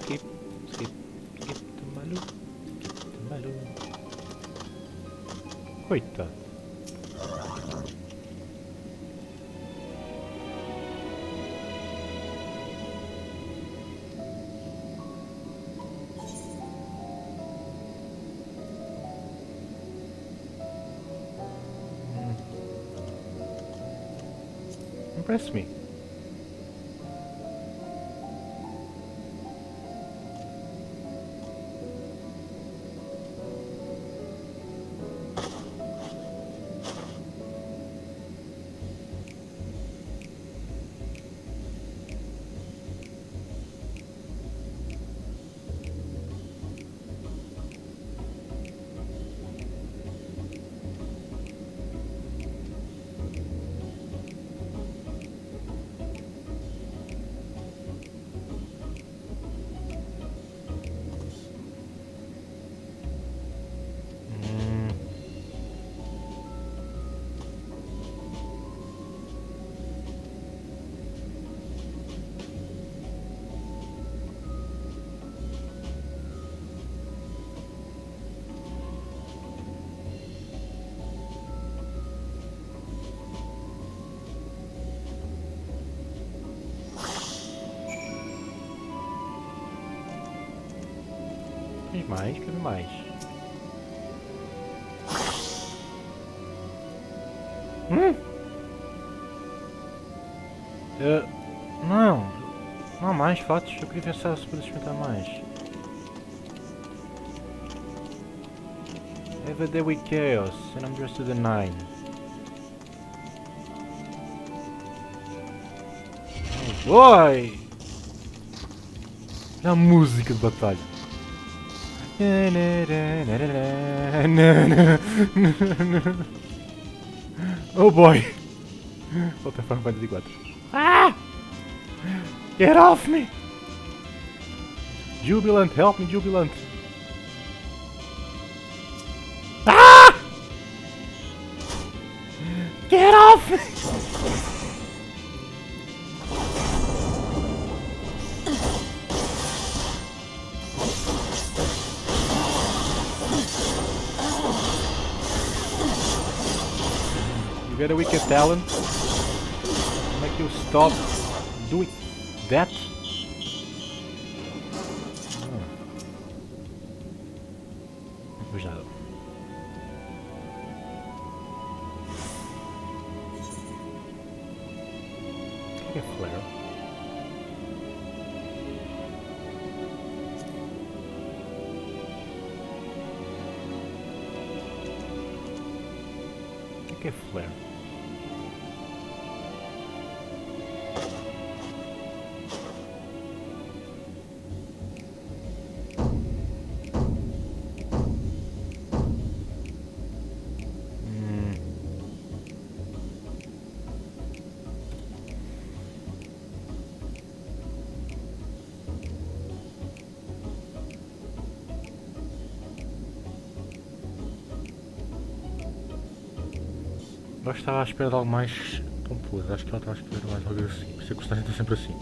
Skip, skip, skip the malu, skip the malu. Coitado. Impress me. Tens mais? Cadê mais? Não. Não há mais fatos. Eu queria pensar se pudesse experimentar mais. Have a day with chaos and I'm dressed to the nine. Oh boy! A música de batalha. Oh boy! Volta a Final Fantasy IV. Ah! Get off me! Jubilant, help me, Jubilant! Ah! Get off me! You get a wicked talent. Make you stop doing that. Emprisionado. O que é flare? O que é flare? Eu estava à espera de algo mais tão foda, acho que ela está a escrever mais algo assim, por isso é que o personagem está sempre assim.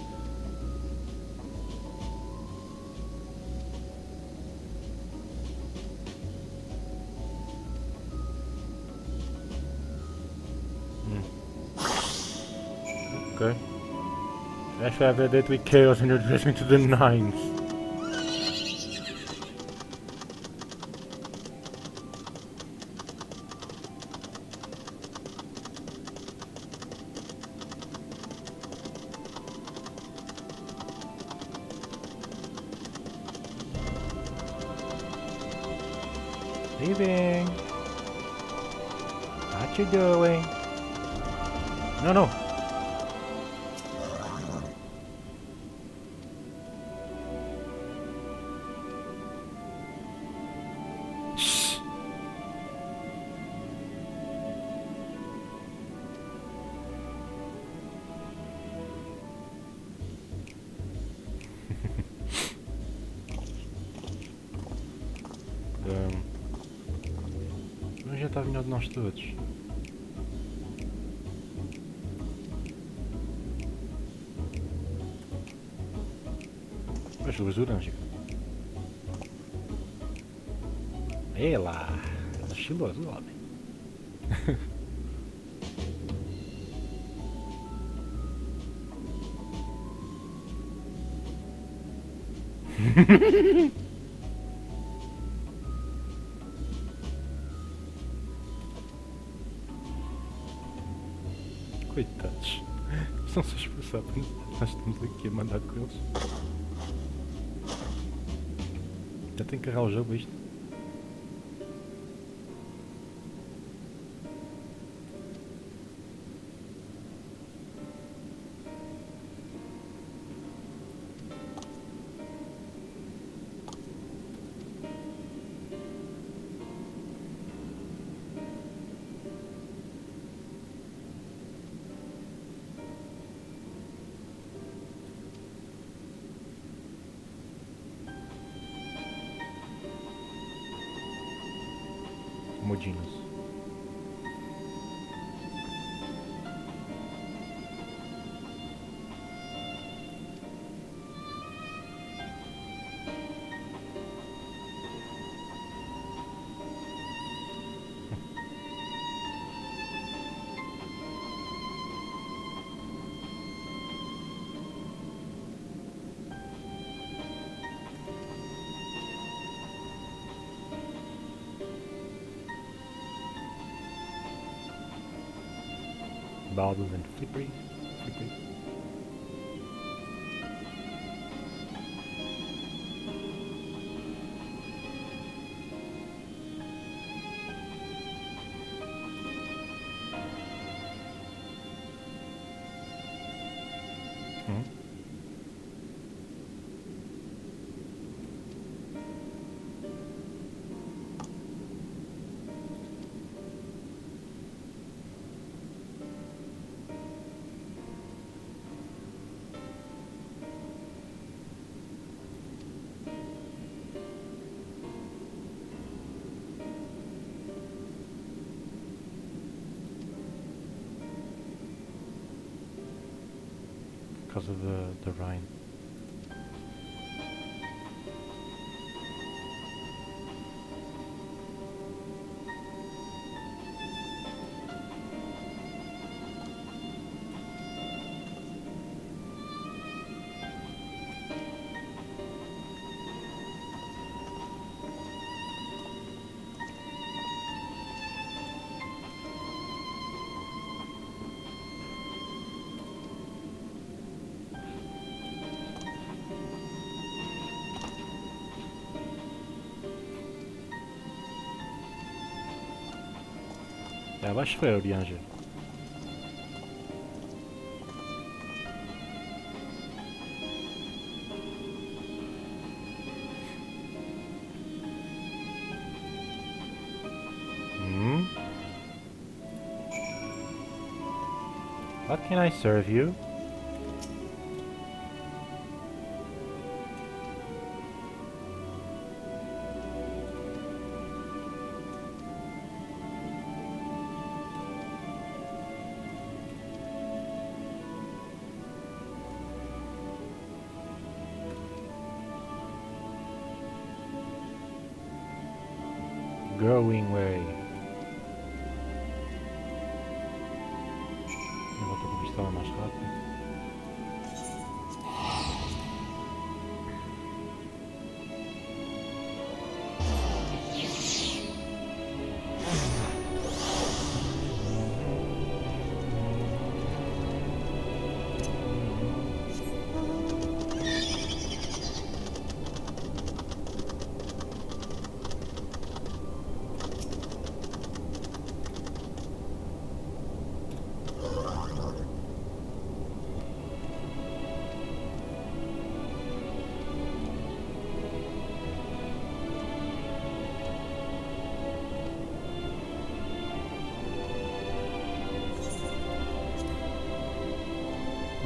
Okay. If I have a date with chaos and you dress me to the nines. Leaving. What you doing? No, no. Shh. Mas já está vindo de nós todos. As luzes do anjo. É lá, estiloso homem. Coitados, estão se a esforçar para nós estamos aqui a mandar com eles. Já tem que agarrar o jogo isto. Modinos. Baldwin and Flippery. Because of the Rhine. Ja, was für Orange. What can I serve you? Going way. Eu volto a conquistar mais rápido.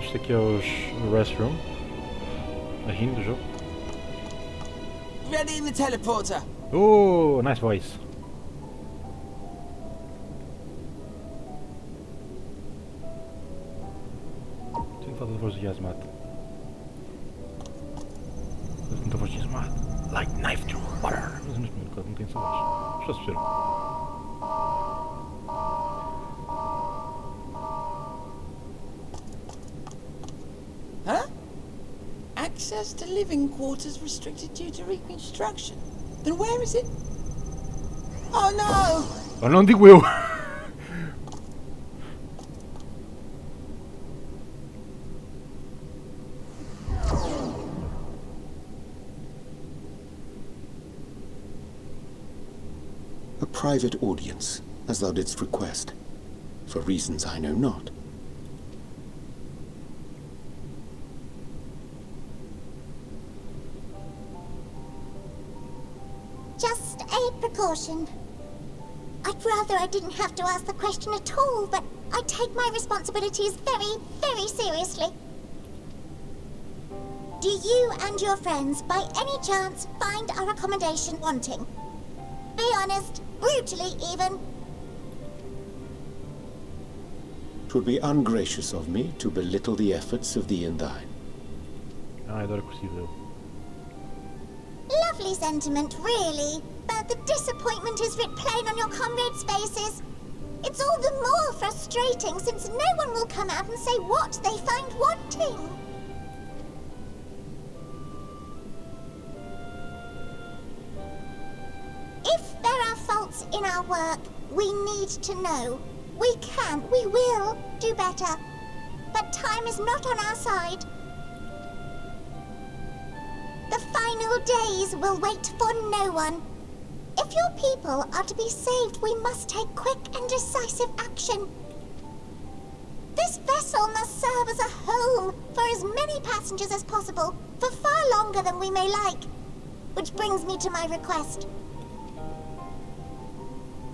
Isto aqui é o restroom. A rim do jogo. Ready in the teleporter. Oh, nice voice. Tenho falta de voz de Yasmat. Mas não tem voz de Yasmat. Like knife through butter. Mas neste momento não tem essa voz. Está a perceber? Huh? Access to living quarters restricted due to reconstruction. Then where is it? Oh no! Oh, não digo eu! A private audience, as thou didst request, for reasons I know not. Just a precaution. I'd rather I didn't have to ask the question at all, but I take my responsibilities very, very seriously. Do you and your friends, by any chance, find our accommodation wanting? Be honest, brutally even. 'Twould be ungracious of me to belittle the efforts of thee and thine. Ah, adoro cursivo. Lovely sentiment, really. But the disappointment is writ plain on your comrades' faces. It's all the more frustrating since no one will come out and say what they find wanting. If there are faults in our work, we need to know. We can, we will do better. But time is not on our side. The final days will wait for no one. If your people are to be saved, we must take quick and decisive action. This vessel must serve as a home for as many passengers as possible, for far longer than we may like. Which brings me to my request.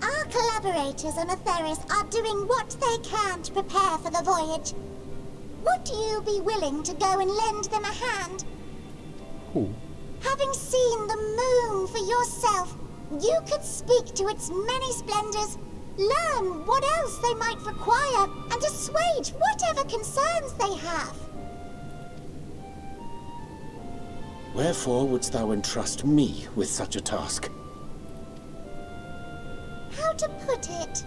Our collaborators on Atheris are doing what they can to prepare for the voyage. Would you be willing to go and lend them a hand? Who? Having seen the moon for yourself, you could speak to its many splendors, learn what else they might require, and assuage whatever concerns they have. Wherefore wouldst thou entrust me with such a task? How to put it?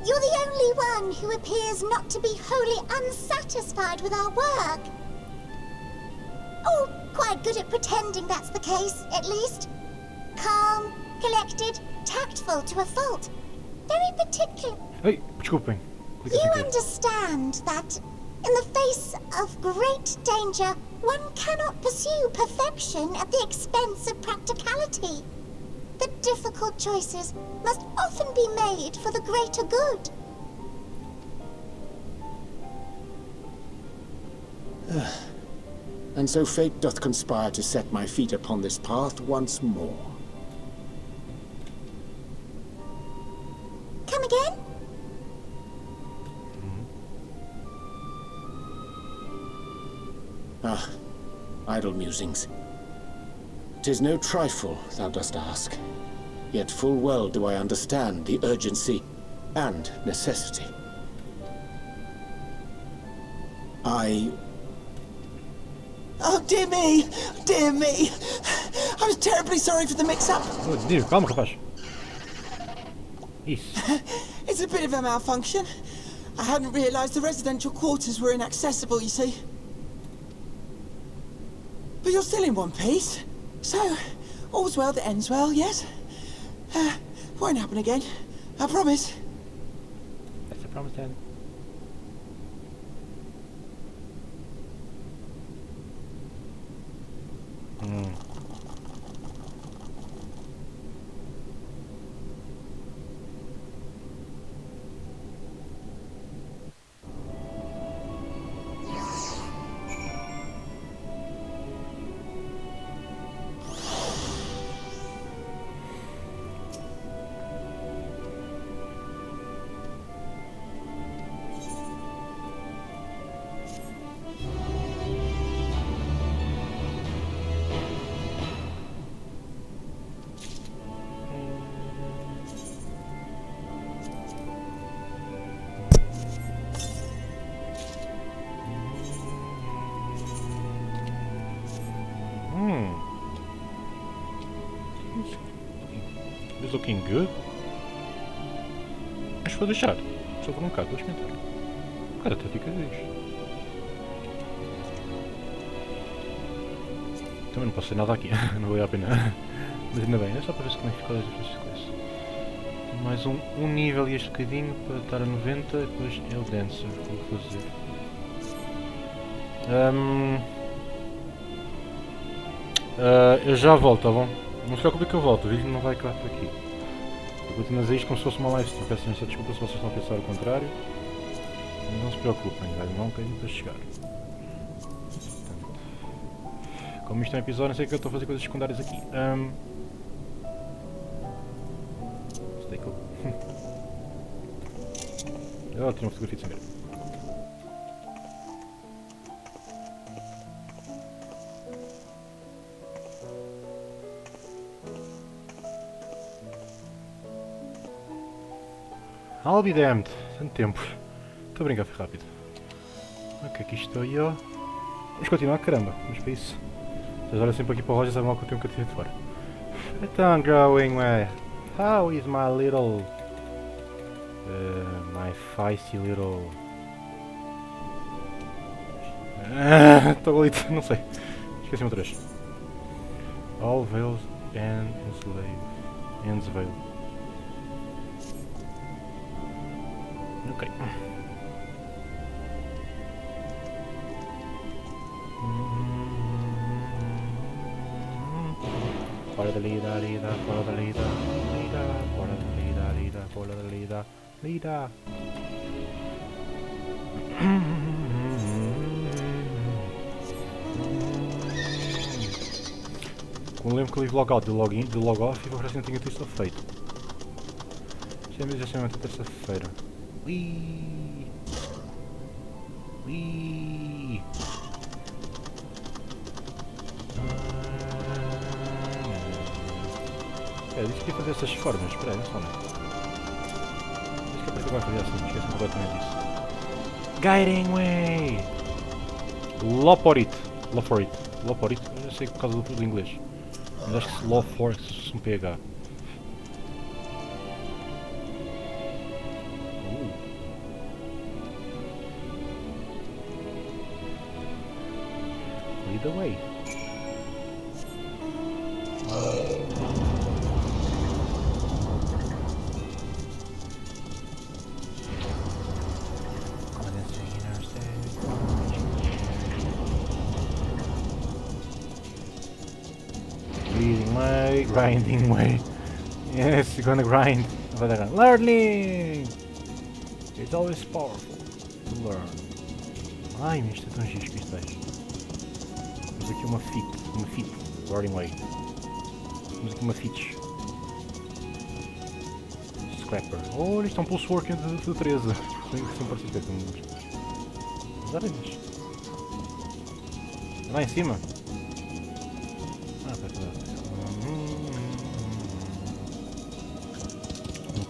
You're the only one who appears not to be wholly unsatisfied with our work. Oh, quite good at pretending that's the case, at least. Calm, collected, tactful to a fault. Very particular. Ei, desculpem. Clica You aqui. understand that, in the face of great danger, one cannot pursue perfection at the expense of practicality. The difficult choices must often be made for the greater good. And so fate doth conspire to set my feet upon this path once more. Come again? Ah, idle musings. 'Tis no trifle thou dost ask, yet full well do I understand the urgency and necessity. Oh, dear me! Dear me! I was terribly sorry for the mix-up. Oh, Deus, calma, rapaz. Isso. It's a bit of a malfunction. I hadn't realized the residential quarters were inaccessible, you see. But you're still in one piece. So, all's well that ends well, yes? Won't happen again. I promise. That's a promise, Dad. It's looking good. Mas vou deixar. Só por um bocado, vou experimentar. Cara, até fica fixe. Também não posso fazer nada aqui, não vale a pena. Mas ainda bem, é só para ver como é que ficou as coisas. Tem mais um nível e este bocadinho para estar a 90 e depois é o dancer que vou fazer. Eu já volto, tá bom? Não se preocupe que eu volto, o vídeo não vai acabar por aqui. Eu continuo a dizer isto como se fosse uma live stream. Peço imensa desculpa se vocês estão a pensar o contrário. Não se preocupem, não quero para chegar. Como isto é um episódio, não sei o que eu estou a fazer coisas secundárias aqui. Stay cool. Eu tirei uma fotografia de sem ver. I'll be damned. Tanto tempo. Estou a brincar, foi rápido. Ok, aqui estou eu. Vamos continuar, caramba. Vamos para isso. Vocês olham sempre aqui para o Roger, sabem mal que eu tenho um bocadinho de fora. Então, growing, way. How is my little... my feisty little... Estou golito, não sei. Esqueci-me outra vez. All veils and enslave. Ends veil. Ok. Fora da lida, fora da lida, fora da lida, fora da lida. Quando lembro que eu live logout do login, do logoff e parece que não tinha tudo feito. Já é exatamente terça-feira. Ui. Disse que ia fazer essas formas, espera aí, não só não. Disse que a partir agora fazer assim, esqueci completamente disso. Guiding way! Loporit, eu sei por causa do inglês. Mas acho que se Lofor se um PH. Lead the way. Grinding way. Yes, you're gonna grind. Learning! It's always powerful to learn. Ai, mas isto é tão giro que isto é. Temos aqui uma fit. Guarding way. Temos aqui uma fit. Scrapper. Oh, isto é um pulse working de 13. São parecidos com números. As aranhas. Lá em cima.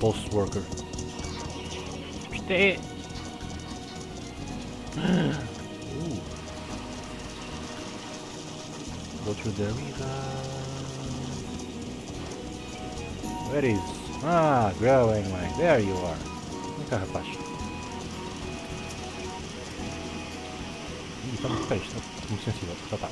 Pulse worker. Isto é... Go through the river. Where is Ah, growing way. There you are. Vem cá, rapaz. Ih, está muito feio, está muito sensível. Já está.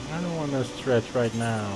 I don't want to stretch right now.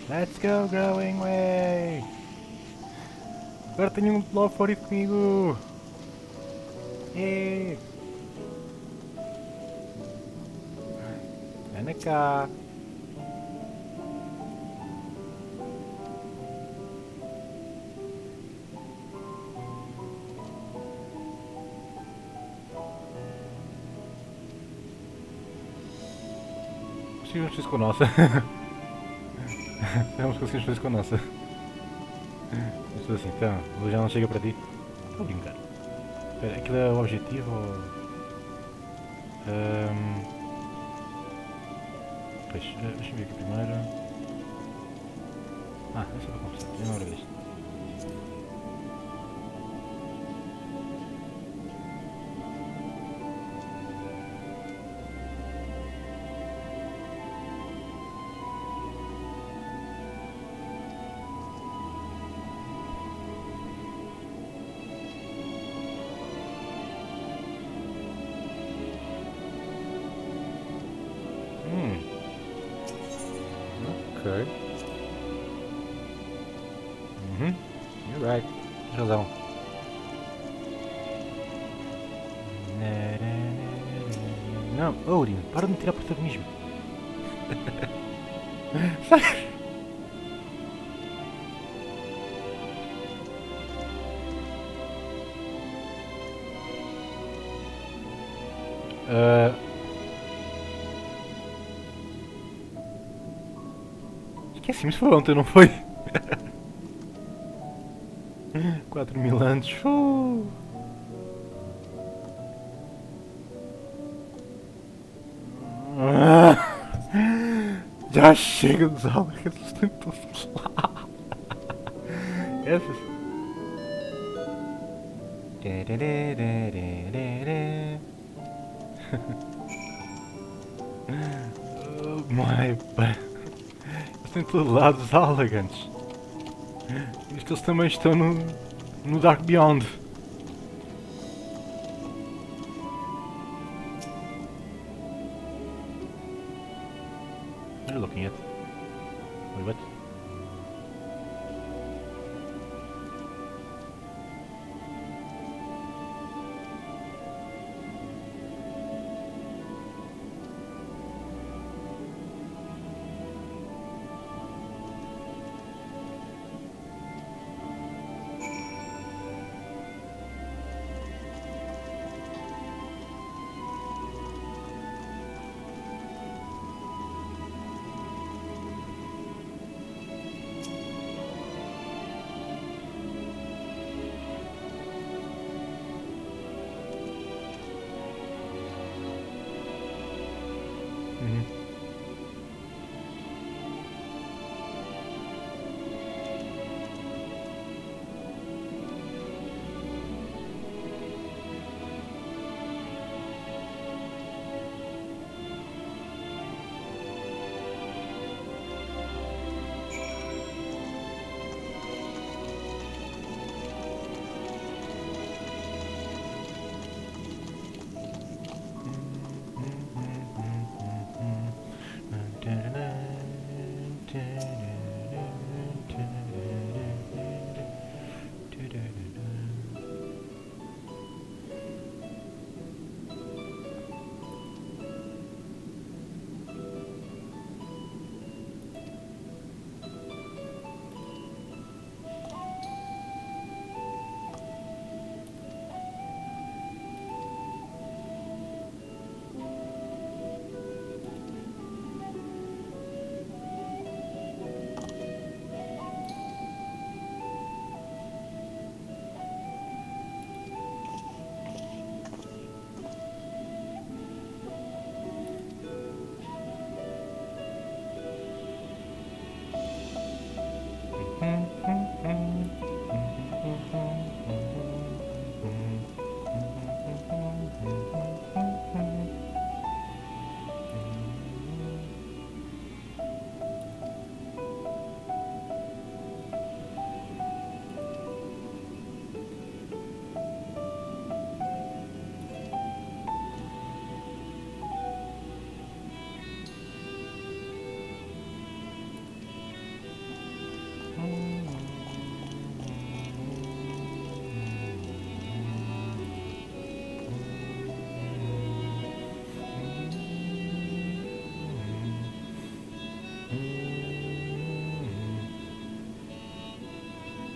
Let's go, growing way! Agora tenho um love favorito comigo! E anda cá! Conseguimos fazer isso com a nossa. Vamos conseguir fazer isso com a nossa. Estou assim, então, o já não chega para ti. Estou a brincar. Espera, aquilo é o objetivo ou... Pois, deixa-me ver aqui primeiro. Ah, é só para conversar, já não hora disto. Okay. You're right. Tens razão. Não, Odin, para de me tirar protagonismo. Sai! Esqueci-me, isso foi ontem, não foi? 4000 anos. Já chega dos albergues, estão todos lá. Essas. Oh my god. Em todo lado os Allegans. Isto eles também estão no Dark Beyond. Are you looking at? Wait, what?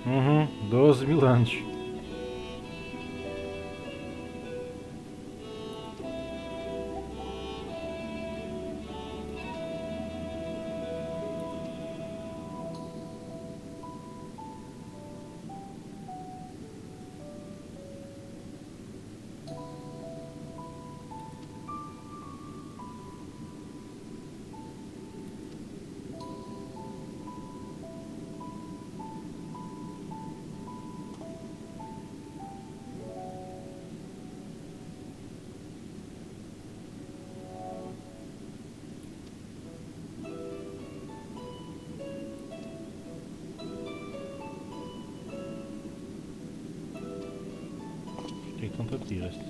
12.000 anos. O que é que estão a pedir estes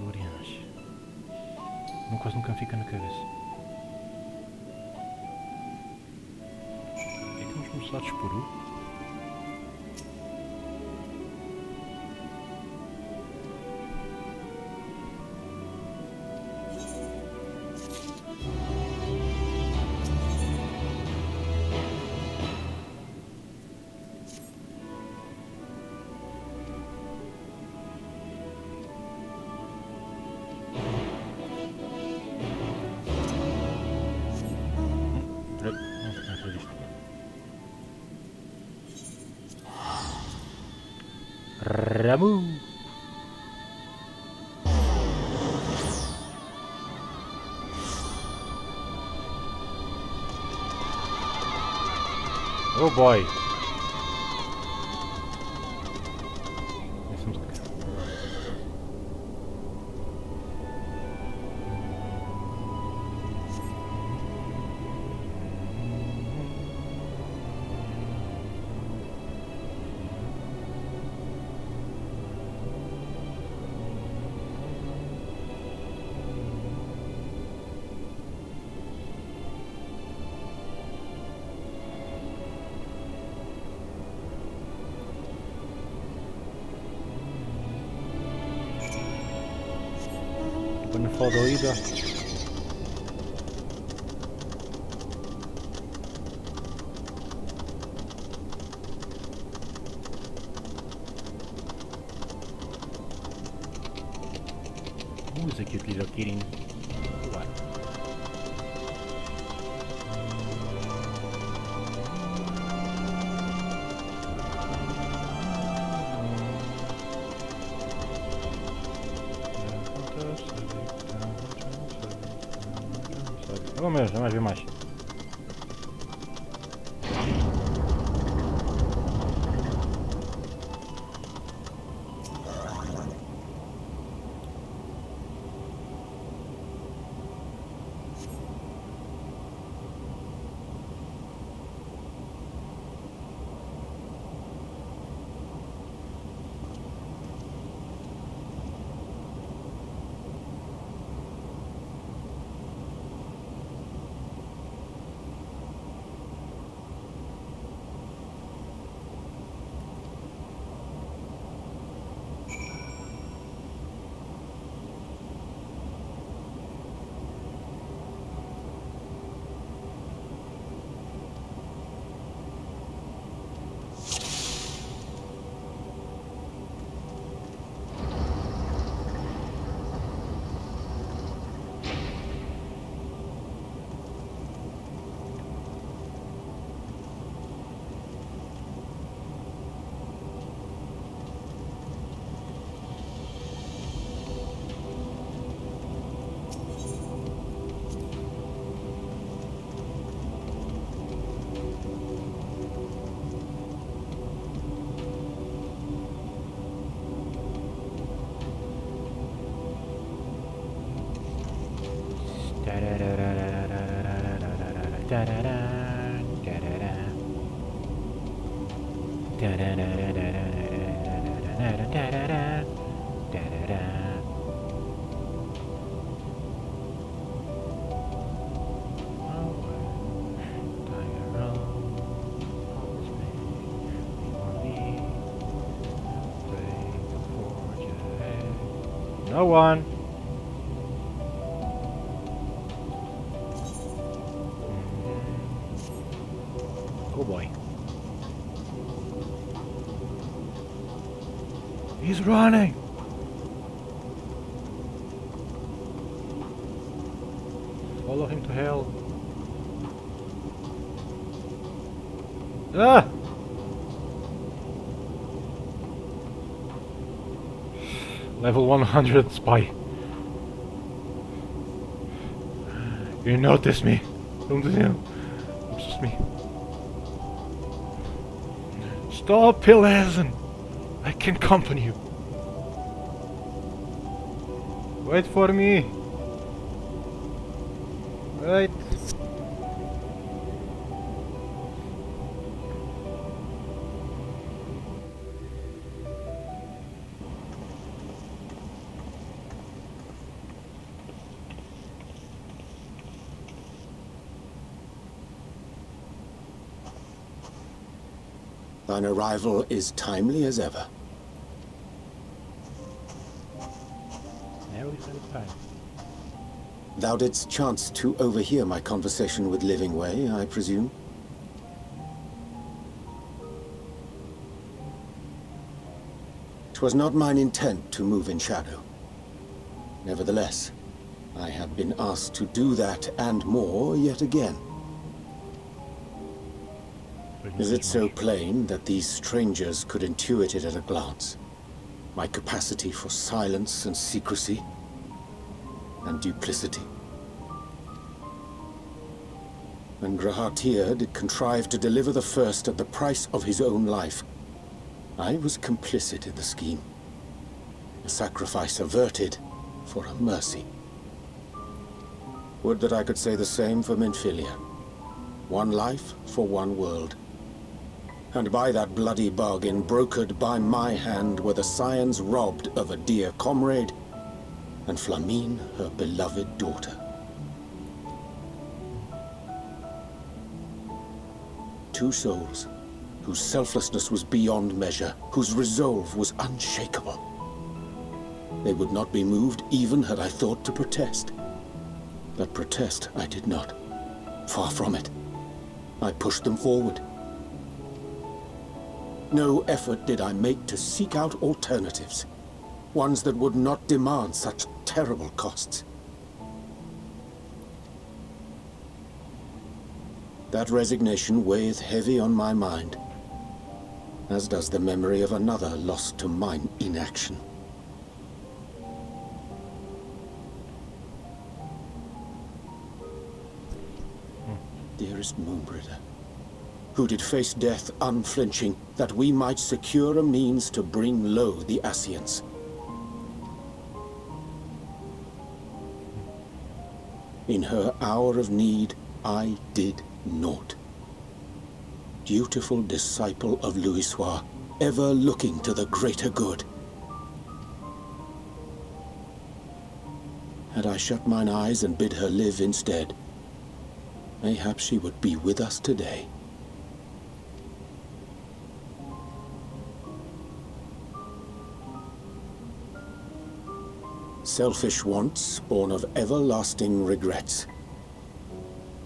Lorianas? Uma coisa nunca me fica na cabeça. É que estamos começados por U? Ramu! Oh boy! Eine Frau Ida. Who's a cute little kitten? What? Pelo menos, não mais ver mais. No one. Oh boy. He's running! Follow him to hell. Ah! Level 100 spy. You notice me. Don't you know? It's just me. Stop, Pilesen! I can accompany you. Wait for me. Wait. Thine arrival is timely as ever. Nearly satisfied. Thou didst chance to overhear my conversation with Livingway, I presume? 'Twas not mine intent to move in shadow. Nevertheless, I have been asked to do that and more yet again. Is it so plain that these strangers could intuit it at a glance? My capacity for silence and secrecy and duplicity. When Grahatir did contrive to deliver the first at the price of his own life, I was complicit in the scheme. A sacrifice averted for a mercy. Would that I could say the same for Minfilia. One life for one world. And by that bloody bargain, brokered by my hand, were the scions robbed of a dear comrade, and Flamine her beloved daughter. Two souls, whose selflessness was beyond measure, whose resolve was unshakable. They would not be moved even had I thought to protest. But protest I did not. Far from it. I pushed them forward. No effort did I make to seek out alternatives, ones that would not demand such terrible costs. That resignation weigheth heavy on my mind, as does the memory of another lost to mine inaction. Dearest Moonbringer, who did face death unflinching, that we might secure a means to bring low the Ascians. In her hour of need, I did naught. Dutiful disciple of Louisoix, ever looking to the greater good. Had I shut mine eyes and bid her live instead, mayhap she would be with us today. Selfish wants, born of everlasting regrets.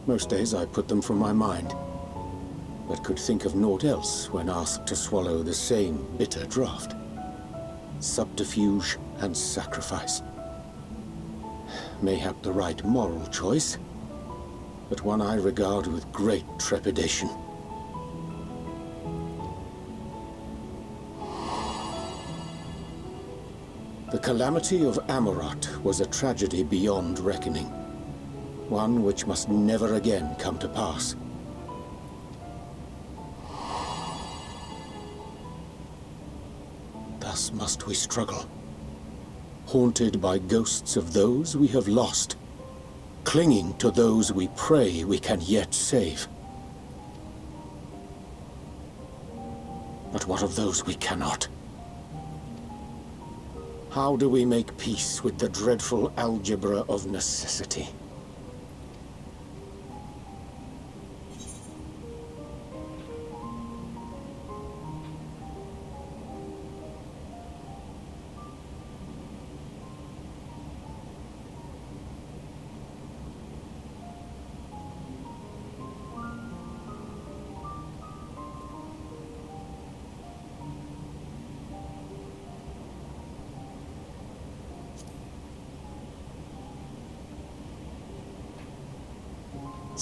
Most days I put them from my mind, but could think of naught else when asked to swallow the same bitter draught. Subterfuge and sacrifice. Mayhap the right moral choice, but one I regard with great trepidation. The calamity of Amarot was a tragedy beyond reckoning. One which must never again come to pass. Thus must we struggle, haunted by ghosts of those we have lost, clinging to those we pray we can yet save. But what of those we cannot? How do we make peace with the dreadful algebra of necessity?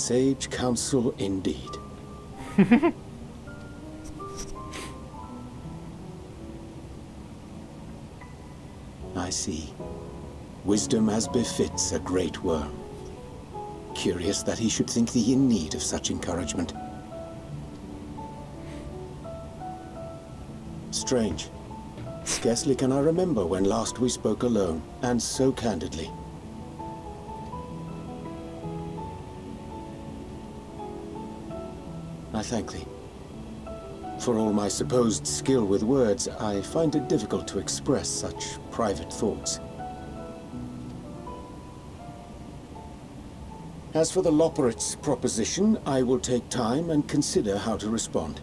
Sage counsel indeed. I see. Wisdom as befits a great worm. Curious that he should think thee in need of such encouragement. Strange. Scarcely can I remember when last we spoke alone, and so candidly. I thank thee. For all my supposed skill with words, I find it difficult to express such private thoughts. As for the Loporrit's proposition, I will take time and consider how to respond.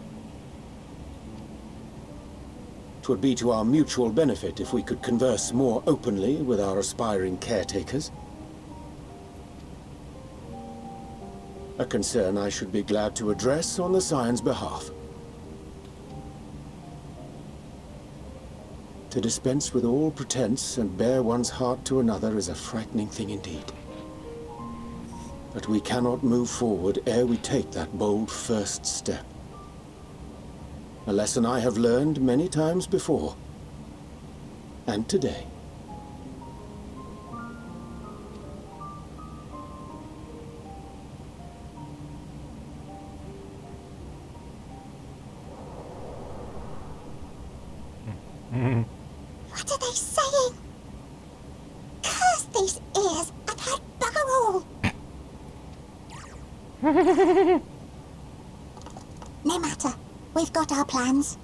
'Twould be to our mutual benefit if we could converse more openly with our aspiring caretakers. A concern I should be glad to address on the Scion's behalf. To dispense with all pretense and bare one's heart to another is a frightening thing indeed. But we cannot move forward ere we take that bold first step. A lesson I have learned many times before. And today. What are they saying? Curse these ears and had bugger all! No matter. We've got our plans.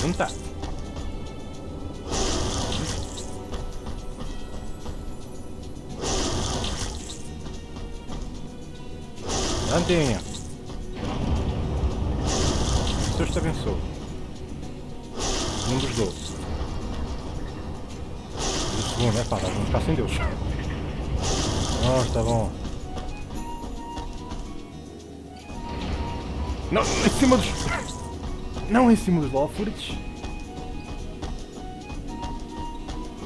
Junta. Andinha. Deus te abençoe. Um dos 12. E o segundo, pá, nós vamos ficar sem Deus. Nossa, tá bom. Não, em cima dos... Não em cima dos Lawfurids.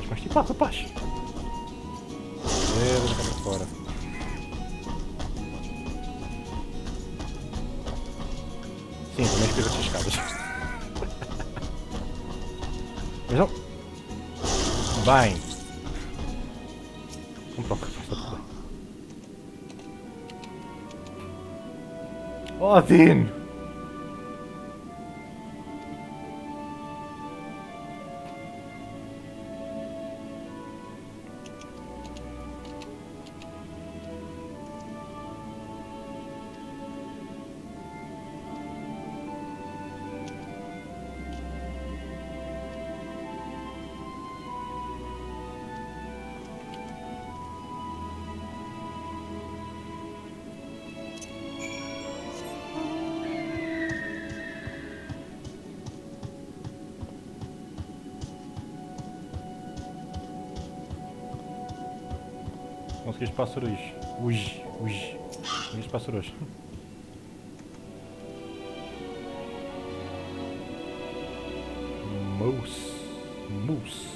Mas tipo, rapaz. Vou cá para fora. Sim, também espero as escadas. Mas não. Bem. Vamos para o rapaz, está tudo bem. Odin! Consegui os pássaros. Consegui os pássaros. Moose.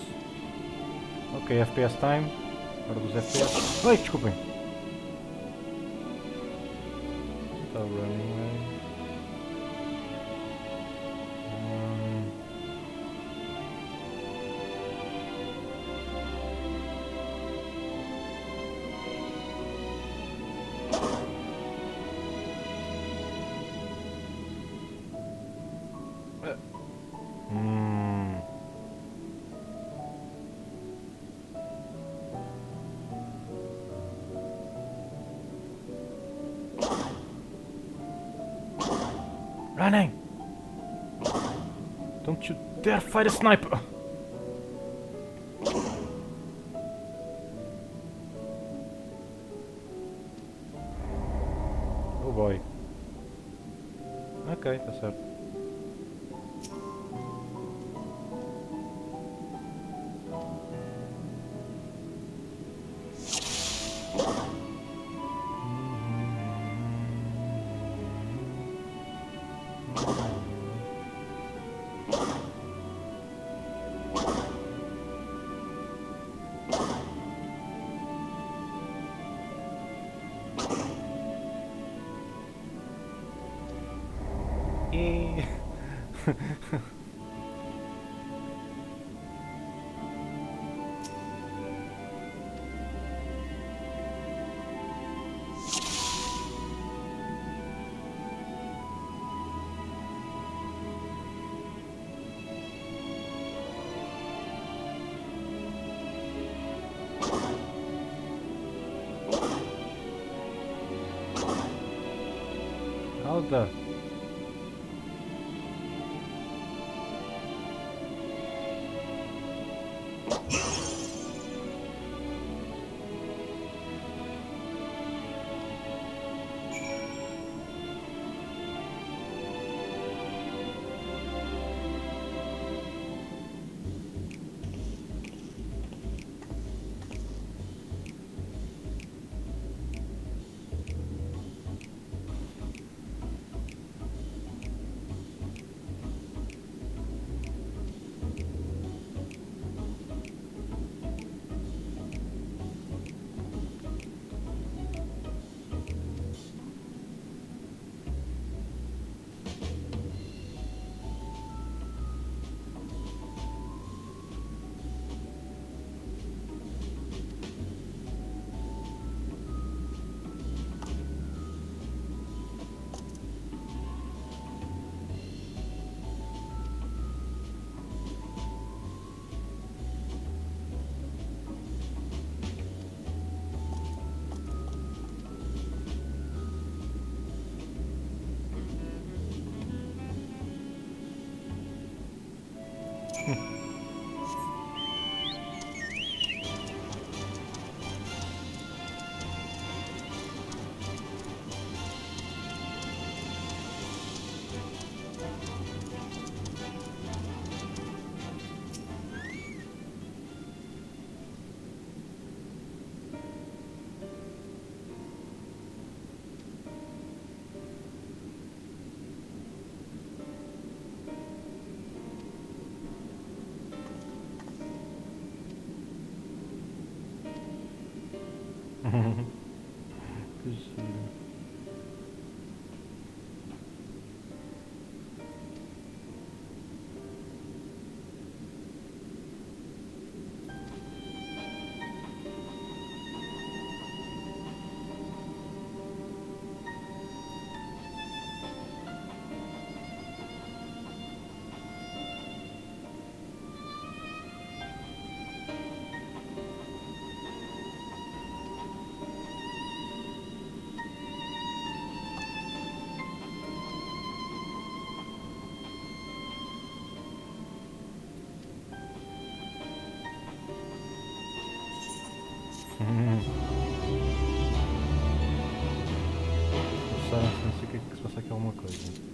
Ok, FPS time. Hora dos FPS. Ai, desculpem. Está running away. Running! Don't you dare fight a sniper! Oh boy. Ok, tá certo. Alda. Não sei o que é que se passa aqui alguma coisa.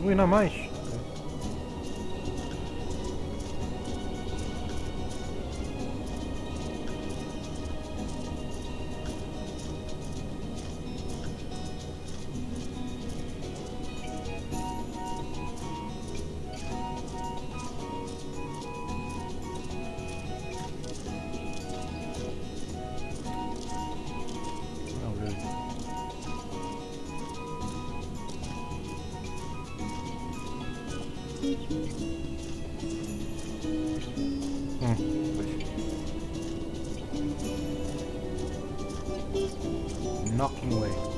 Ui, não há mais. Knocking away.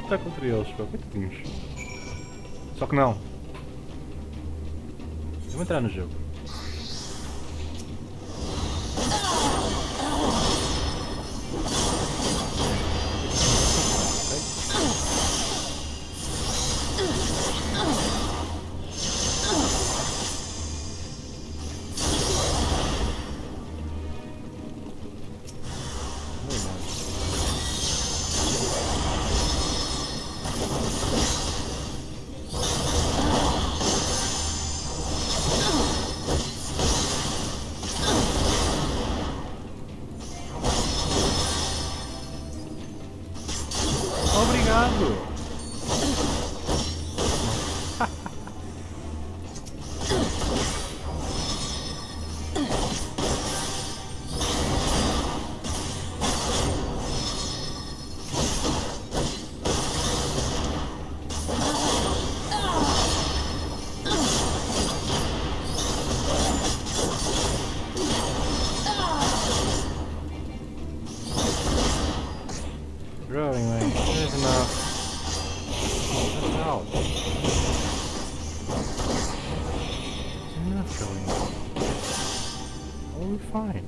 lutar contra eles, pá, coitadinhos. Só que não. Eu vou entrar no jogo. Obrigado! Growing way. There's enough. That's out. There's enough going on. Oh, we're fine.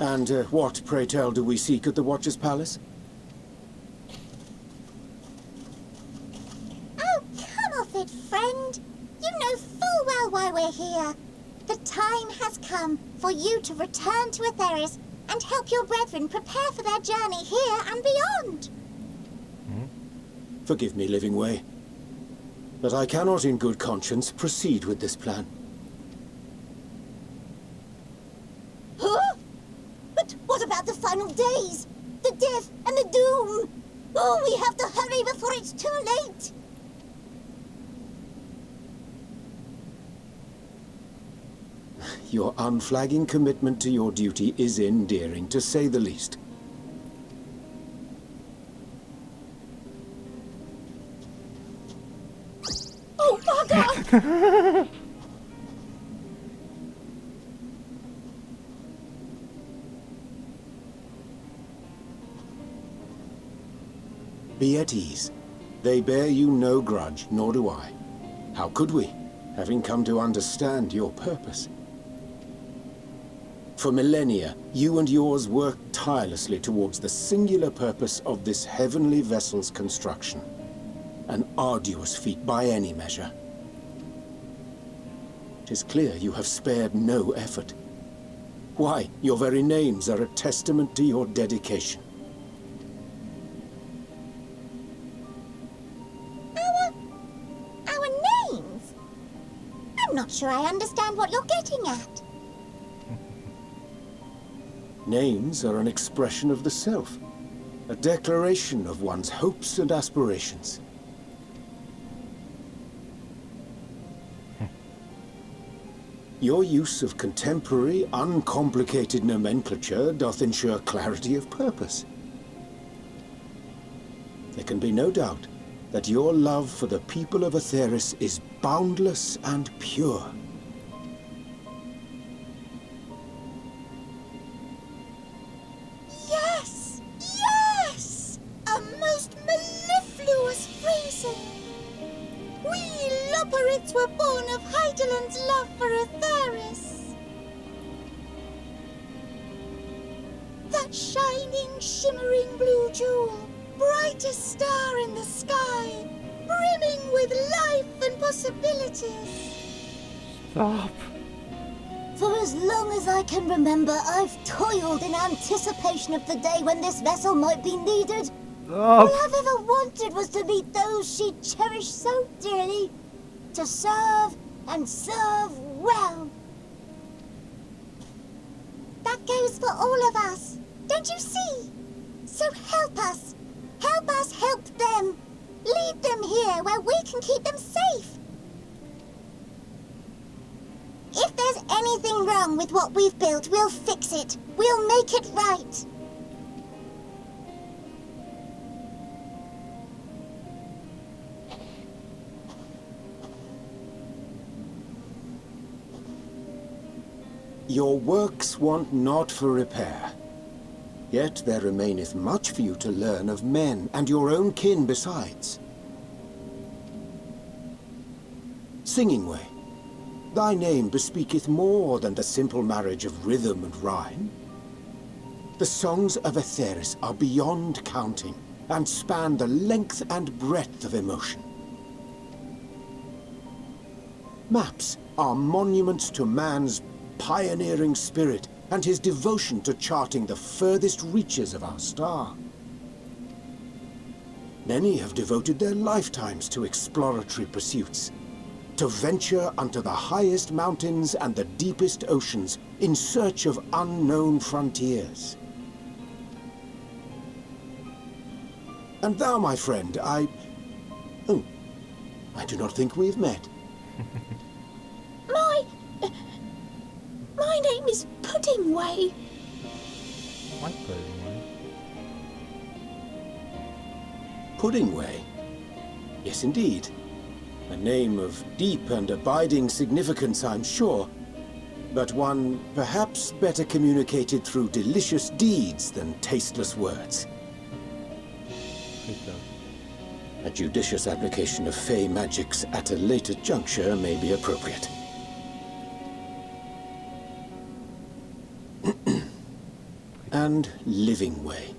And what, pray tell, do we seek at the Watcher's Palace? Oh, come off it, friend. You know full well why we're here. The time has come for you to return to Atheris and help your brethren prepare for their journey here and beyond. Forgive me, Living Way, but I cannot in good conscience proceed with this plan. Huh? But what about the final days? The death and the doom? Oh, we have to hurry before it's too late. Your unflagging commitment to your duty is endearing, to say the least. Oh, bugger! Be at ease. They bear you no grudge, nor do I. How could we, having come to understand your purpose? For millennia, you and yours worked tirelessly towards the singular purpose of this heavenly vessel's construction. An arduous feat by any measure. 'Tis clear you have spared no effort. Why, your very names are a testament to your dedication. Our names? I'm not sure I understand what you're getting at. Names are an expression of the self, a declaration of one's hopes and aspirations. Your use of contemporary, uncomplicated nomenclature doth ensure clarity of purpose. There can be no doubt that your love for the people of Atheris is boundless and pure. Yes! Yes! A most mellifluous phrasing! We Loporrits were born of Hydaelyn's love for Atheris. That shining, shimmering blue jewel, brightest star in the sky, brimming with life and possibilities. Stop. For as long as I can remember, I've toiled in anticipation of the day when this vessel might be needed. All I've ever wanted was to meet those she cherished so dearly, to serve and serve well. That goes for all of us, don't you see? So help us. Help us help them. Lead them here where we can keep them safe. If there's anything wrong with what we've built, we'll fix it. We'll make it right. Your works want not for repair. Yet there remaineth much for you to learn of men, and your own kin besides. Singing Way, thy name bespeaketh more than the simple marriage of rhythm and rhyme. The songs of Atheris are beyond counting, and span the length and breadth of emotion. Maps are monuments to man's pioneering spirit, and his devotion to charting the furthest reaches of our star. Many have devoted their lifetimes to exploratory pursuits, to venture unto the highest mountains and the deepest oceans in search of unknown frontiers. And thou, my friend, I do not think we've met. My name is Puddingway. What Puddingway? Puddingway? Yes, indeed. A name of deep and abiding significance, I'm sure, but one perhaps better communicated through delicious deeds than tasteless words. A judicious application of fey magics at a later juncture may be appropriate. And Living Way.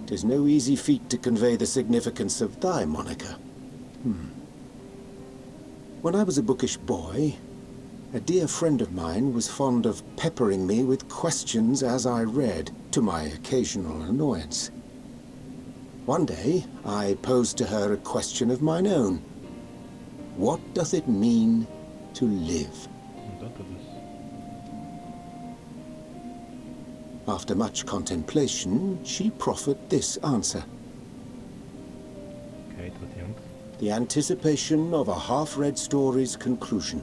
'Tis no easy feat to convey the significance of thy moniker. When I was a bookish boy, a dear friend of mine was fond of peppering me with questions as I read, to my occasional annoyance. One day, I posed to her a question of mine own. What doth it mean to live? After much contemplation, she proffered this answer. Okay, tot ziens. The anticipation of a half-read story's conclusion.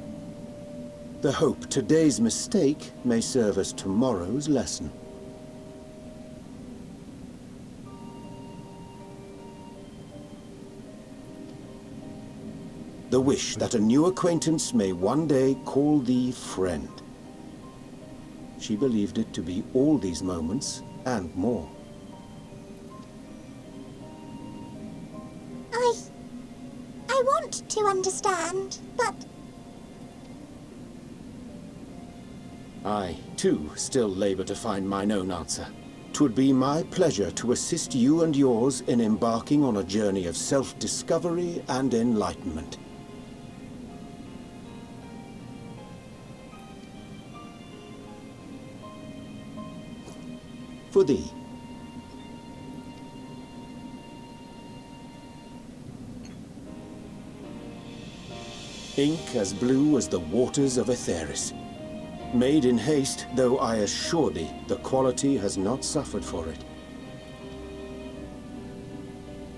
The hope today's mistake may serve as tomorrow's lesson. The wish that a new acquaintance may one day call thee friend. She believed it to be all these moments and more. I want to understand, but... I, too, still labor to find mine own answer. 'Twould be my pleasure to assist you and yours in embarking on a journey of self-discovery and enlightenment. For thee. Ink as blue as the waters of Atheris. Made in haste, though I assure thee, the quality has not suffered for it.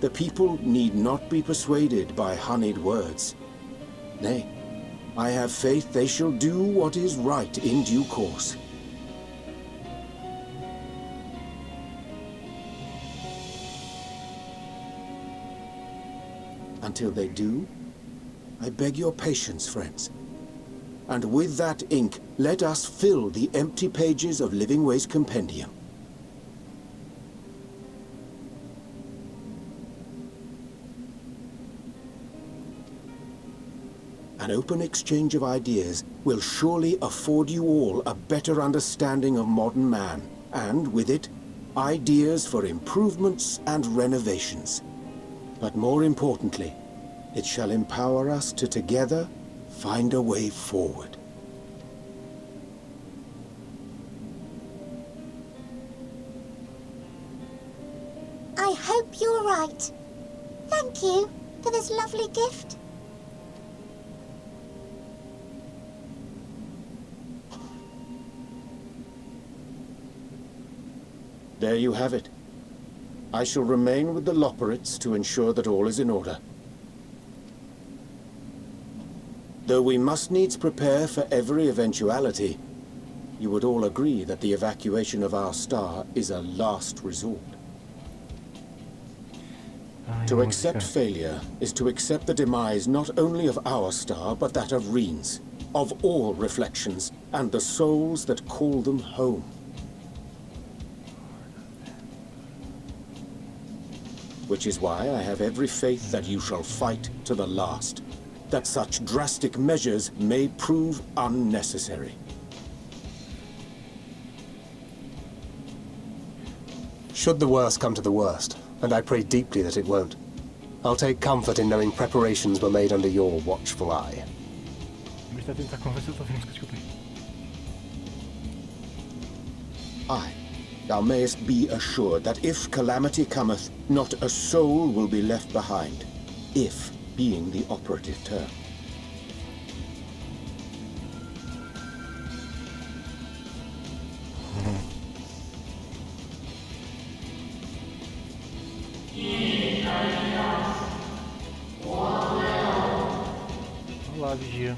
The people need not be persuaded by honeyed words. Nay, I have faith they shall do what is right in due course. Until they do, I beg your patience, friends. And with that ink, let us fill the empty pages of Living Way's compendium. An open exchange of ideas will surely afford you all a better understanding of modern man, and with it, ideas for improvements and renovations. But more importantly, it shall empower us to together find a way forward. I hope you're right. Thank you for this lovely gift. There you have it. I shall remain with the Loporrits to ensure that all is in order. Though we must needs prepare for every eventuality, you would all agree that the evacuation of our star is a last resort. To accept failure is to accept the demise not only of our star, but that of Reen's, of all reflections, and the souls that call them home. Which is why I have every faith that you shall fight to the last, that such drastic measures may prove unnecessary. Should the worst come to the worst, and I pray deeply that it won't, I'll take comfort in knowing preparations were made under your watchful eye. Aye, thou mayest be assured that if calamity cometh, not a soul will be left behind, if being the operative term. Olá, vigia.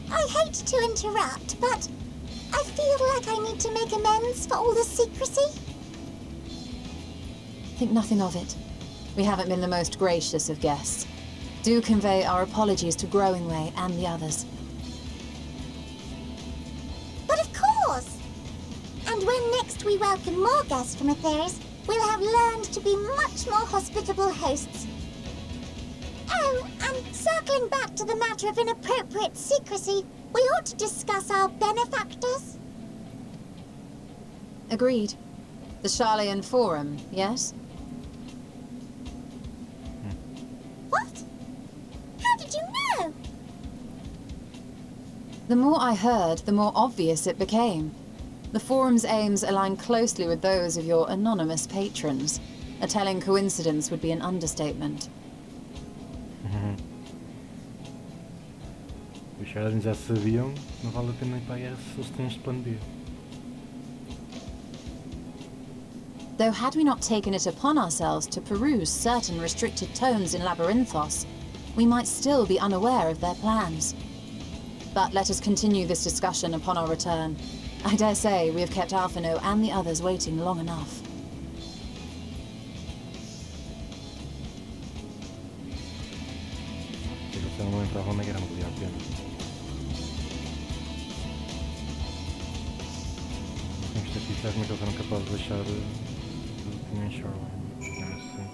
I hate to interrupt, but I feel like I need to make amends for all the secrecy. Think nothing of it. We haven't been the most gracious of guests. Do convey our apologies to Growingway and the others. But of course! And when next we welcome more guests from Atheris, we'll have learned to be much more hospitable hosts. Oh, and circling back to the matter of inappropriate secrecy, we ought to discuss our benefactors. Agreed. The Charleyan Forum, yes? What? How did you know? The more I heard, the more obvious it became. The Forum's aims align closely with those of your anonymous patrons. A telling coincidence would be an understatement. Os caras já sabiam, não vale a pena ir para a guerra se eles têm este plano B. Though had we not taken it upon ourselves to peruse certain restricted tones in Labyrinthos, we might still be unaware of their plans. But let us continue this discussion upon our return. I dare say we have kept Alphino and the others waiting long enough. Eles não entravam na guerra, não valia a pena. Temos de pensar como é que eles eram capazes de deixar tudo em Charlotte. Não é assim.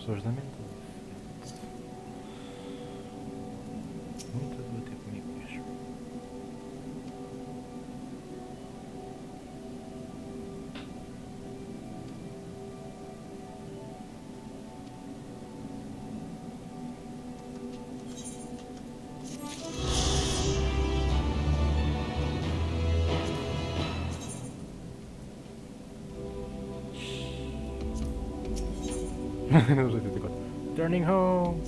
pessoas da mente diferente. Muito a debater comigo mesmo. Turning home.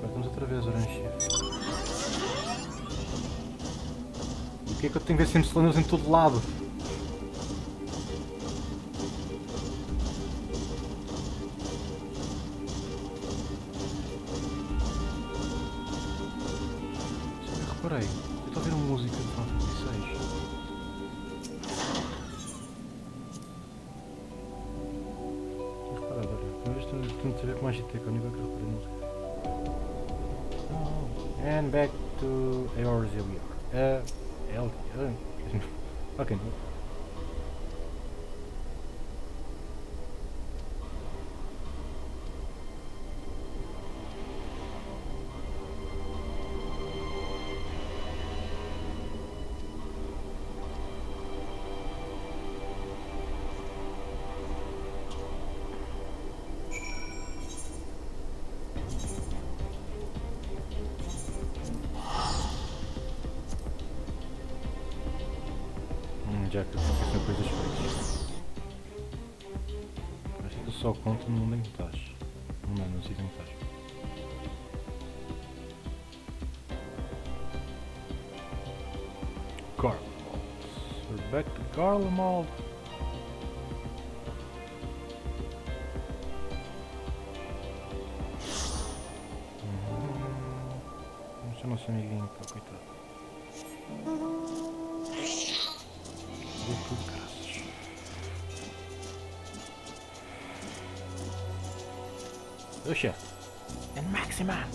Vamos outra vez, orange. O que é que eu tenho que ver sempre cylinders em todo lado? Reparei, eu estou a ouvir uma música de Final Fantasy VI. E reparado, olha, eu estou a saber como a gente tem, que é o nível que eu reparei na música. And back to our zodiark. Ok. Já que são coisas feitas. Acho que eu só conto no mundo em que estás. Não é no sítio em que estás. Garlemald. We're back to Garlemald. Vamos ser nosso amiguinho, pá, coitado. Oxa! And Maxima!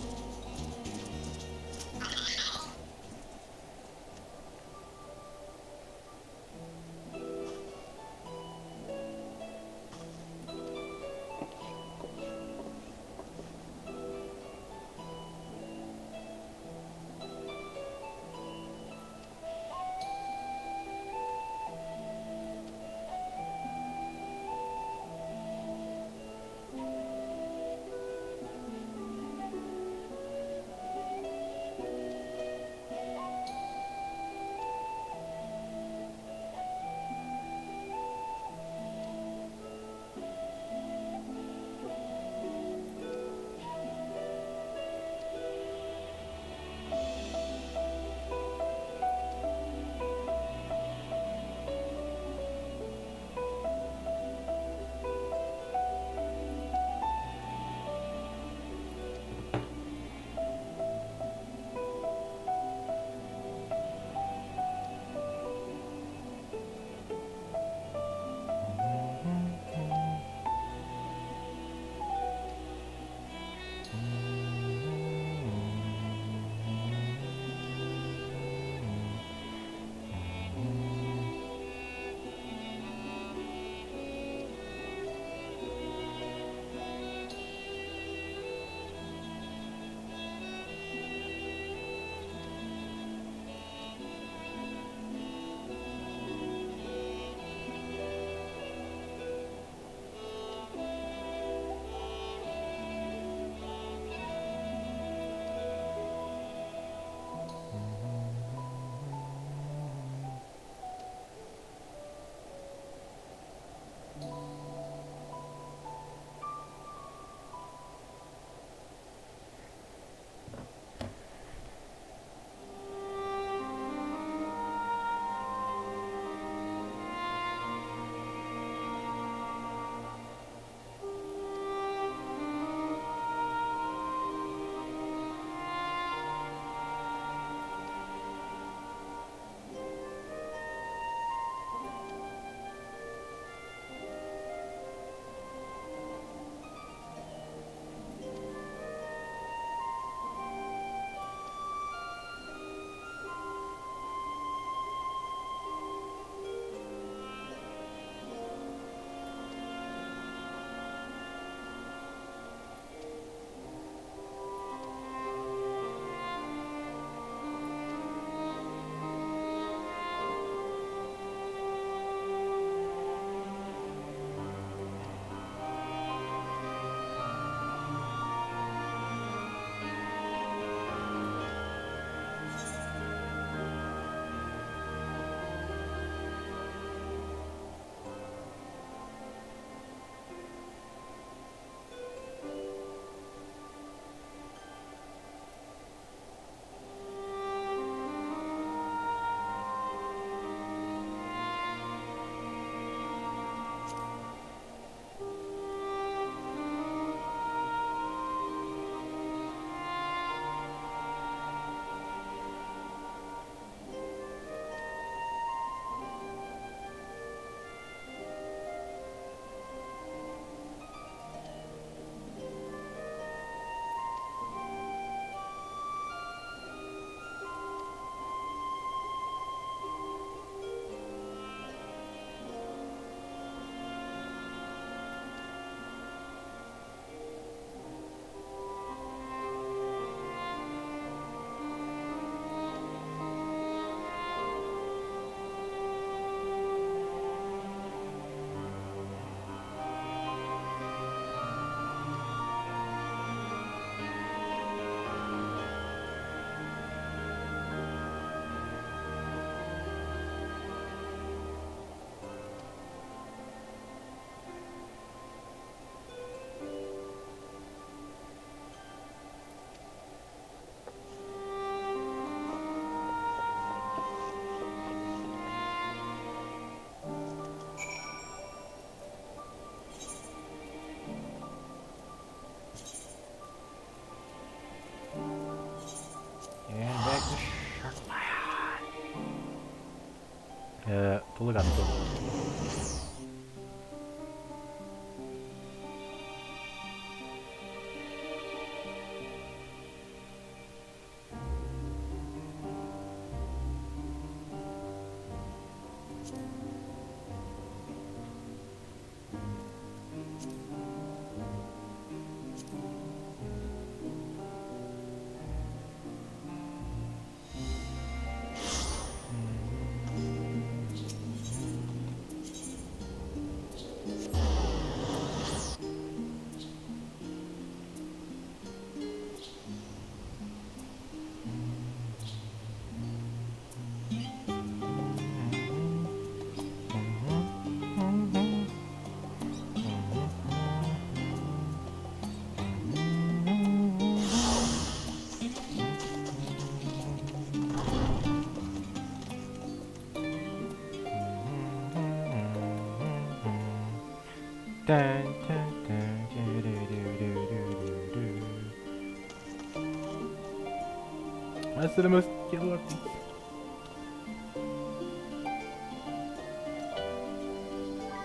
Essa era mais que ela.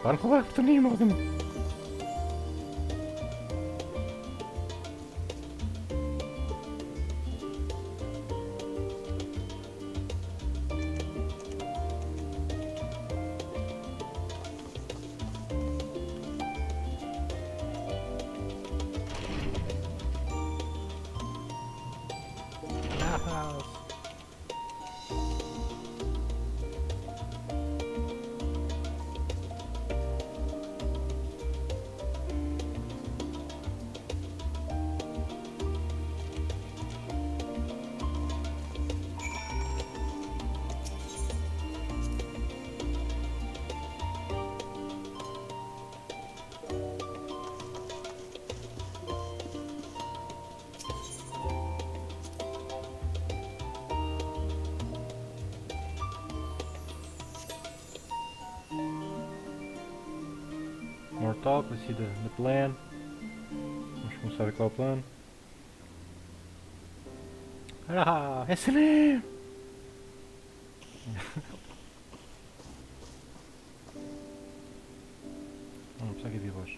Var roubar por nem morgen. Mortal, conhecida da plan. Vamos começar a ver qual é o plano. Ah, é cinema! Não, precisa que de voz.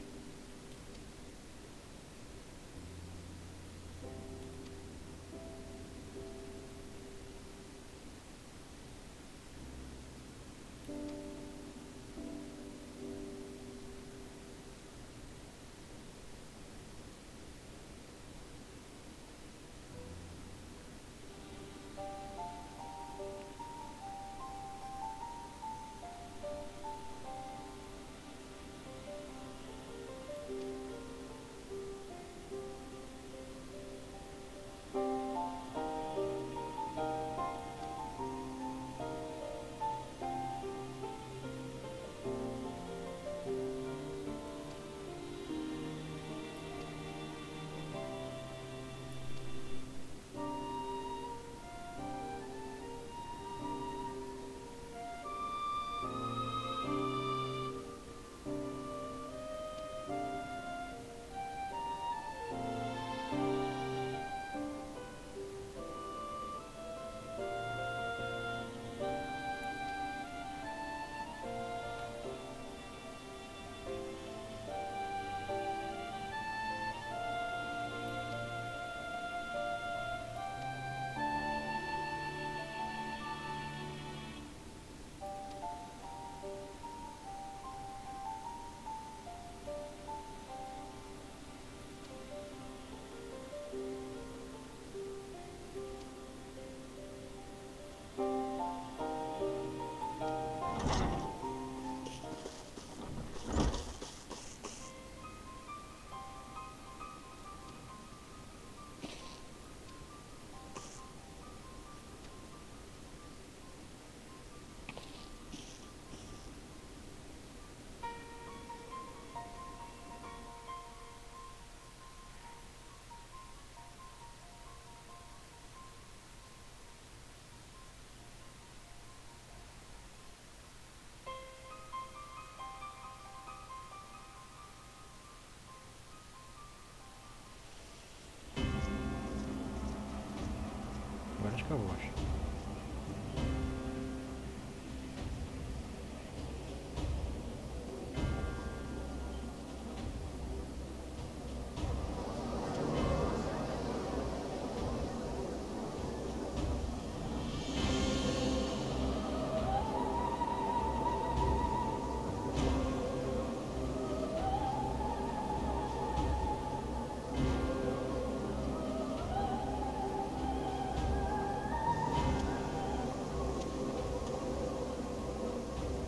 Agora acho que é a voz.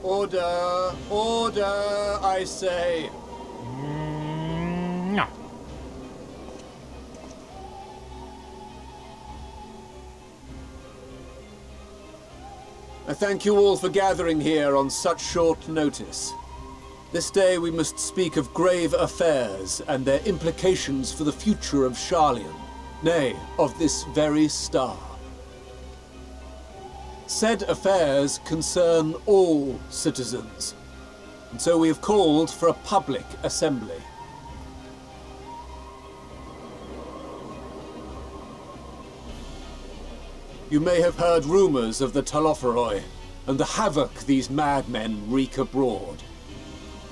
Order! Order, I say! No. I thank you all for gathering here on such short notice. This day we must speak of grave affairs and their implications for the future of Sharlayan, nay, of this very star. Said affairs concern all citizens, and so we have called for a public assembly. You may have heard rumors of the Talopheroi and the havoc these madmen wreak abroad.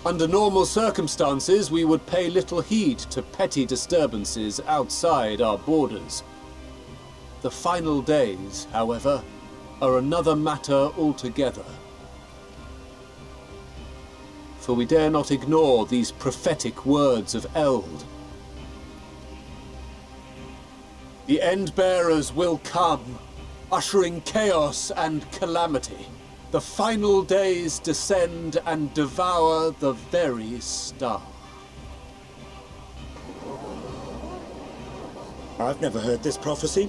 Under normal circumstances, we would pay little heed to petty disturbances outside our borders. The final days, however, are another matter altogether. For we dare not ignore these prophetic words of Eld. The Endbearers will come, ushering chaos and calamity. The final days descend and devour the very star. I've never heard this prophecy.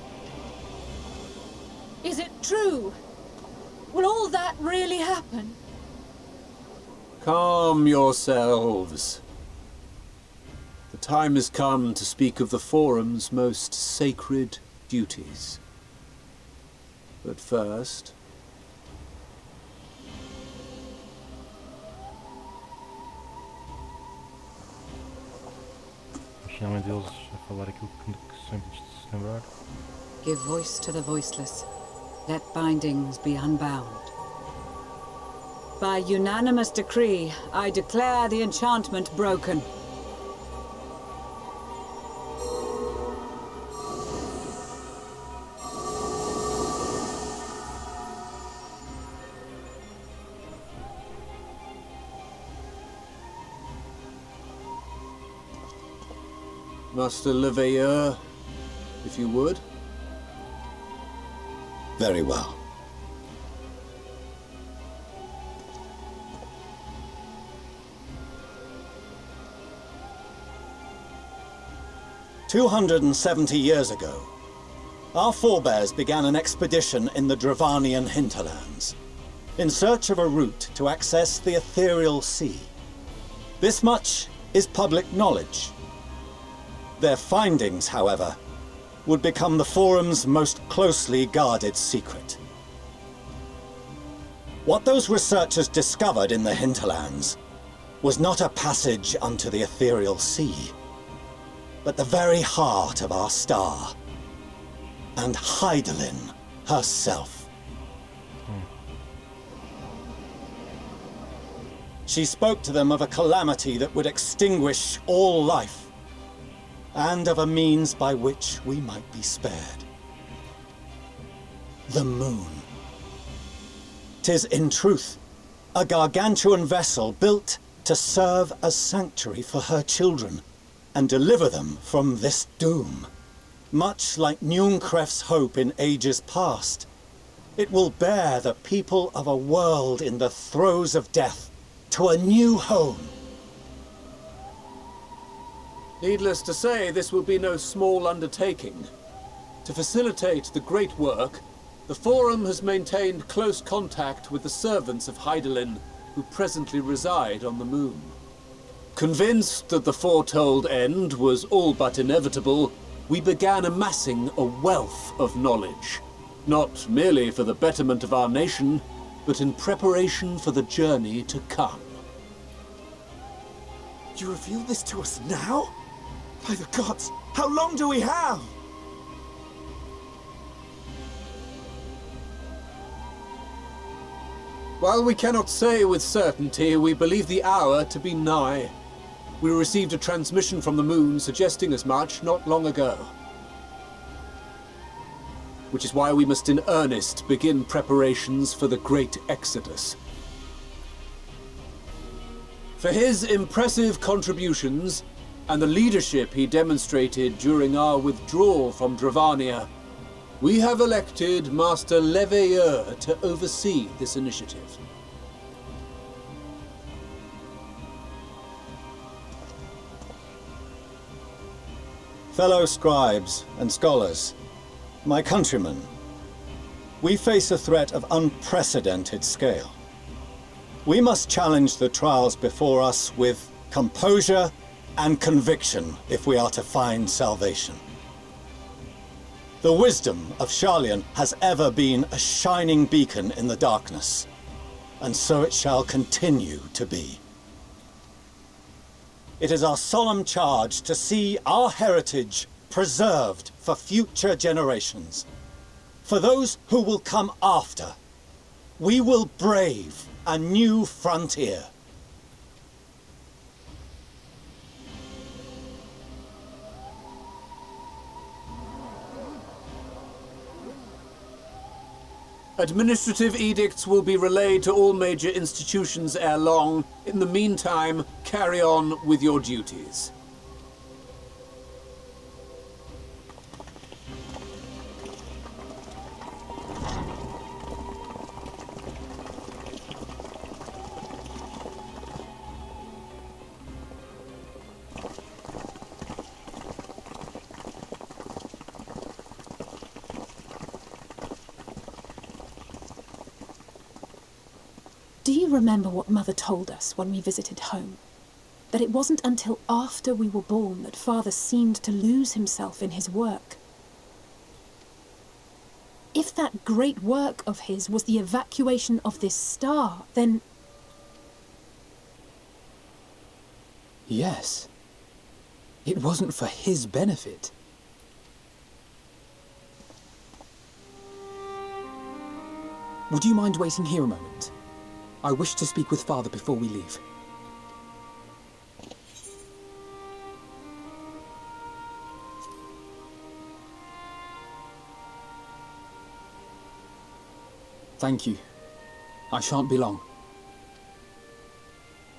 Is it true? Will all that really happen? Calm yourselves. The time has come to speak of the Forum's most sacred duties. But first... Finalmente eles a falar aquilo que sempre se lembrar. Give voice to the voiceless. Let bindings be unbound. By unanimous decree, I declare the enchantment broken. Master Leveilleur, if you would. Very well. "270 years ago, our forebears began an expedition in the Dravanian hinterlands, in search of a route to access the ethereal sea. This much is public knowledge. Their findings, however, would become the Forum's most closely guarded secret. What those researchers discovered in the hinterlands was not a passage unto the ethereal sea, but the very heart of our star, and Hydaelyn herself. She spoke to them of a calamity that would extinguish all life, and of a means by which we might be spared. The moon. 'Tis in truth a gargantuan vessel built to serve as sanctuary for her children and deliver them from this doom. Much like Nunkref's hope in ages past, it will bear the people of a world in the throes of death to a new home. Needless to say, this will be no small undertaking. To facilitate the great work, the Forum has maintained close contact with the servants of Hydaelyn, who presently reside on the moon. Convinced that the foretold end was all but inevitable, we began amassing a wealth of knowledge, not merely for the betterment of our nation, but in preparation for the journey to come. You reveal this to us now? By the gods, how long do we have? While we cannot say with certainty, we believe the hour to be nigh. We received a transmission from the moon suggesting as much not long ago. Which is why we must in earnest begin preparations for the great exodus. For his impressive contributions, and the leadership he demonstrated during our withdrawal from Dravania, we have elected Master Leveilleur to oversee this initiative. Fellow scribes and scholars, my countrymen, we face a threat of unprecedented scale. We must challenge the trials before us with composure and conviction if we are to find salvation. The wisdom of Sharlayan has ever been a shining beacon in the darkness, and so it shall continue to be. It is our solemn charge to see our heritage preserved for future generations. For those who will come after, we will brave a new frontier. Administrative edicts will be relayed to all major institutions ere long. In the meantime, carry on with your duties. Do you remember what Mother told us when we visited home? That it wasn't until after we were born that Father seemed to lose himself in his work. If that great work of his was the evacuation of this star, then... Yes. It wasn't for his benefit. Would you mind waiting here a moment? I wish to speak with Father before we leave. Thank you. I shan't be long.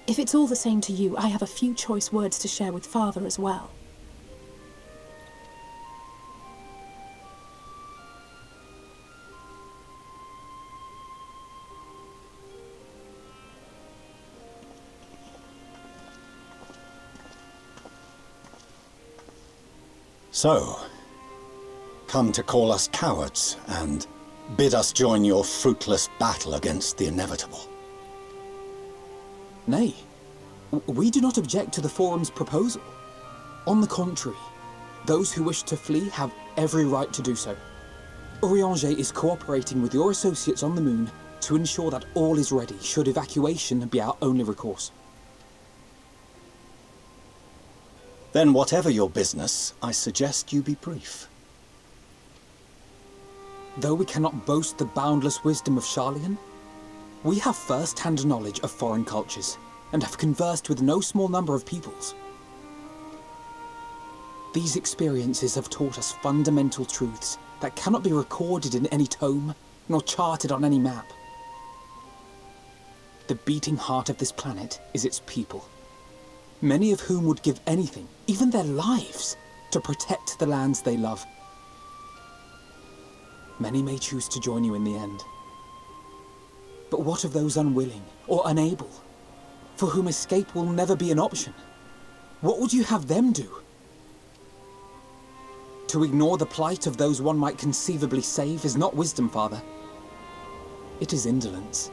If it's all the same to you, I have a few choice words to share with Father as well. So, come to call us cowards and bid us join your fruitless battle against the inevitable. Nay, we do not object to the Forum's proposal. On the contrary, those who wish to flee have every right to do so. Urianger is cooperating with your associates on the moon to ensure that all is ready should evacuation be our only recourse. Then whatever your business, I suggest you be brief. Though we cannot boast the boundless wisdom of Sharlayan, we have first-hand knowledge of foreign cultures, and have conversed with no small number of peoples. These experiences have taught us fundamental truths that cannot be recorded in any tome, nor charted on any map. The beating heart of this planet is its people, many of whom would give anything, even their lives, to protect the lands they love. Many may choose to join you in the end. But what of those unwilling or unable, for whom escape will never be an option? What would you have them do? To ignore the plight of those one might conceivably save is not wisdom, Father. It is indolence.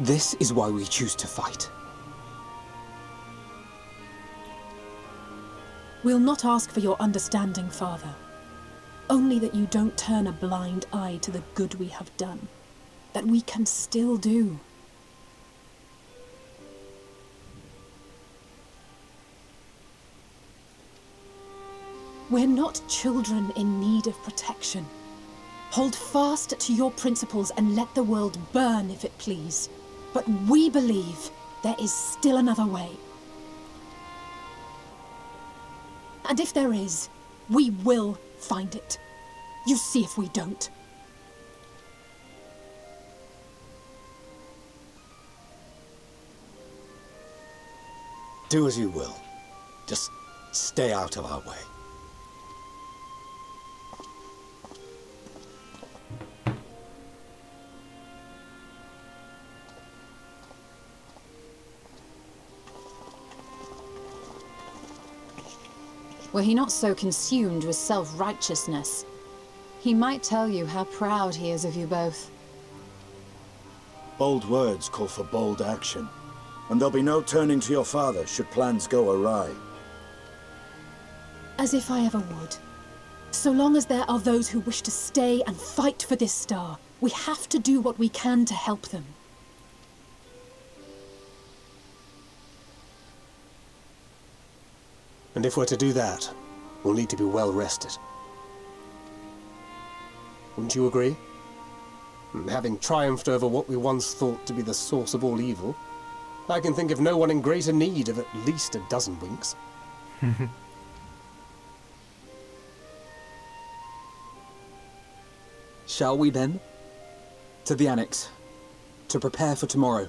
This is why we choose to fight. We'll not ask for your understanding, Father. Only that you don't turn a blind eye to the good we have done. That we can still do. We're not children in need of protection. Hold fast to your principles and let the world burn if it please. But we believe there is still another way. And if there is, we will find it. You see if we don't. Do as you will. Just stay out of our way. were he not so consumed with self-righteousness, he might tell you how proud he is of you both. Bold words call for bold action, and there'll be no turning to your father should plans go awry. As if I ever would. So long as there are those who wish to stay and fight for this star, we have to do what we can to help them. And if we're to do that, we'll need to be well rested. Wouldn't you agree? And having triumphed over what we once thought to be the source of all evil, I can think of no one in greater need of at least a dozen winks. Shall we then? To the Annex, to prepare for tomorrow.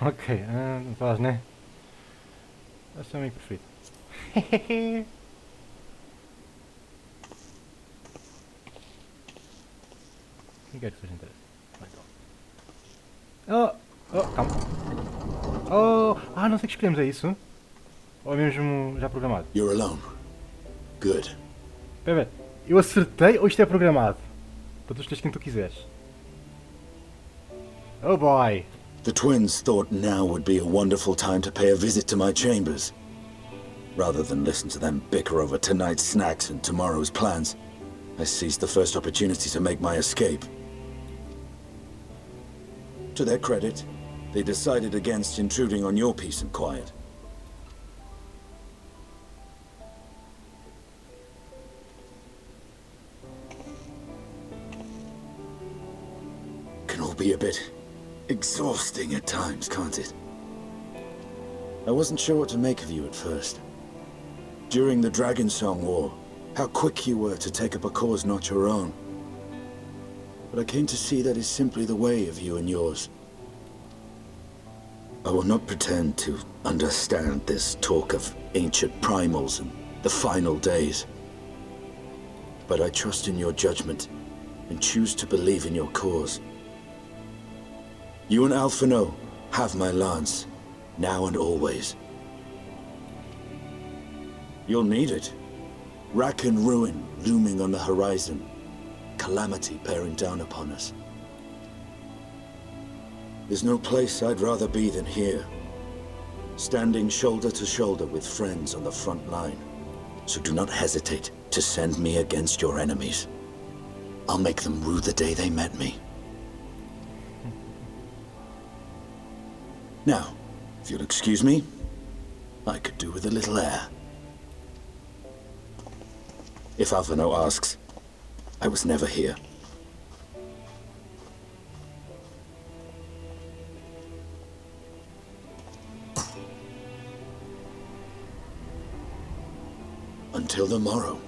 Ok, não faz, né? Esse é o meu preferido. Quem quer que seja interesse? Calma. Não sei que escolhemos, é isso? Ou é mesmo já programado? You're alone. Good. Pera, eu acertei ou isto é programado? Para tu escolheres quem tu quiseres. Oh boy! The twins thought now would be a wonderful time to pay a visit to my chambers. Rather than listen to them bicker over tonight's snacks and tomorrow's plans, I seized the first opportunity to make my escape. To their credit, they decided against intruding on your peace and quiet. Can all be a bit exhausting at times, can't it? I wasn't sure what to make of you at first. During the Dragon Song War, how quick you were to take up a cause not your own. But I came to see that is simply the way of you and yours. I will not pretend to understand this talk of ancient primals and the final days. But I trust in your judgment and choose to believe in your cause. You and Alphino Have my lance, now and always. You'll need it. Rack and ruin looming on the horizon. Calamity bearing down upon us. There's no place I'd rather be than here. Standing shoulder to shoulder with friends on the front line. So do not hesitate to send me against your enemies. I'll make them rue the day they met me. Now, if you'll excuse me, I could do with a little air. If Alvino asks, I was never here. Until the morrow.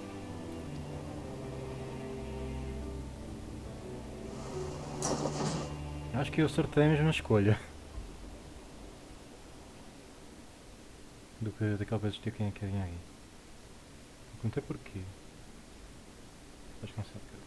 Acho que eu acertei a mesma escolha. Do que daquela vez de quem é que vinha aqui. Perguntei porquê. Estás cansado, cara?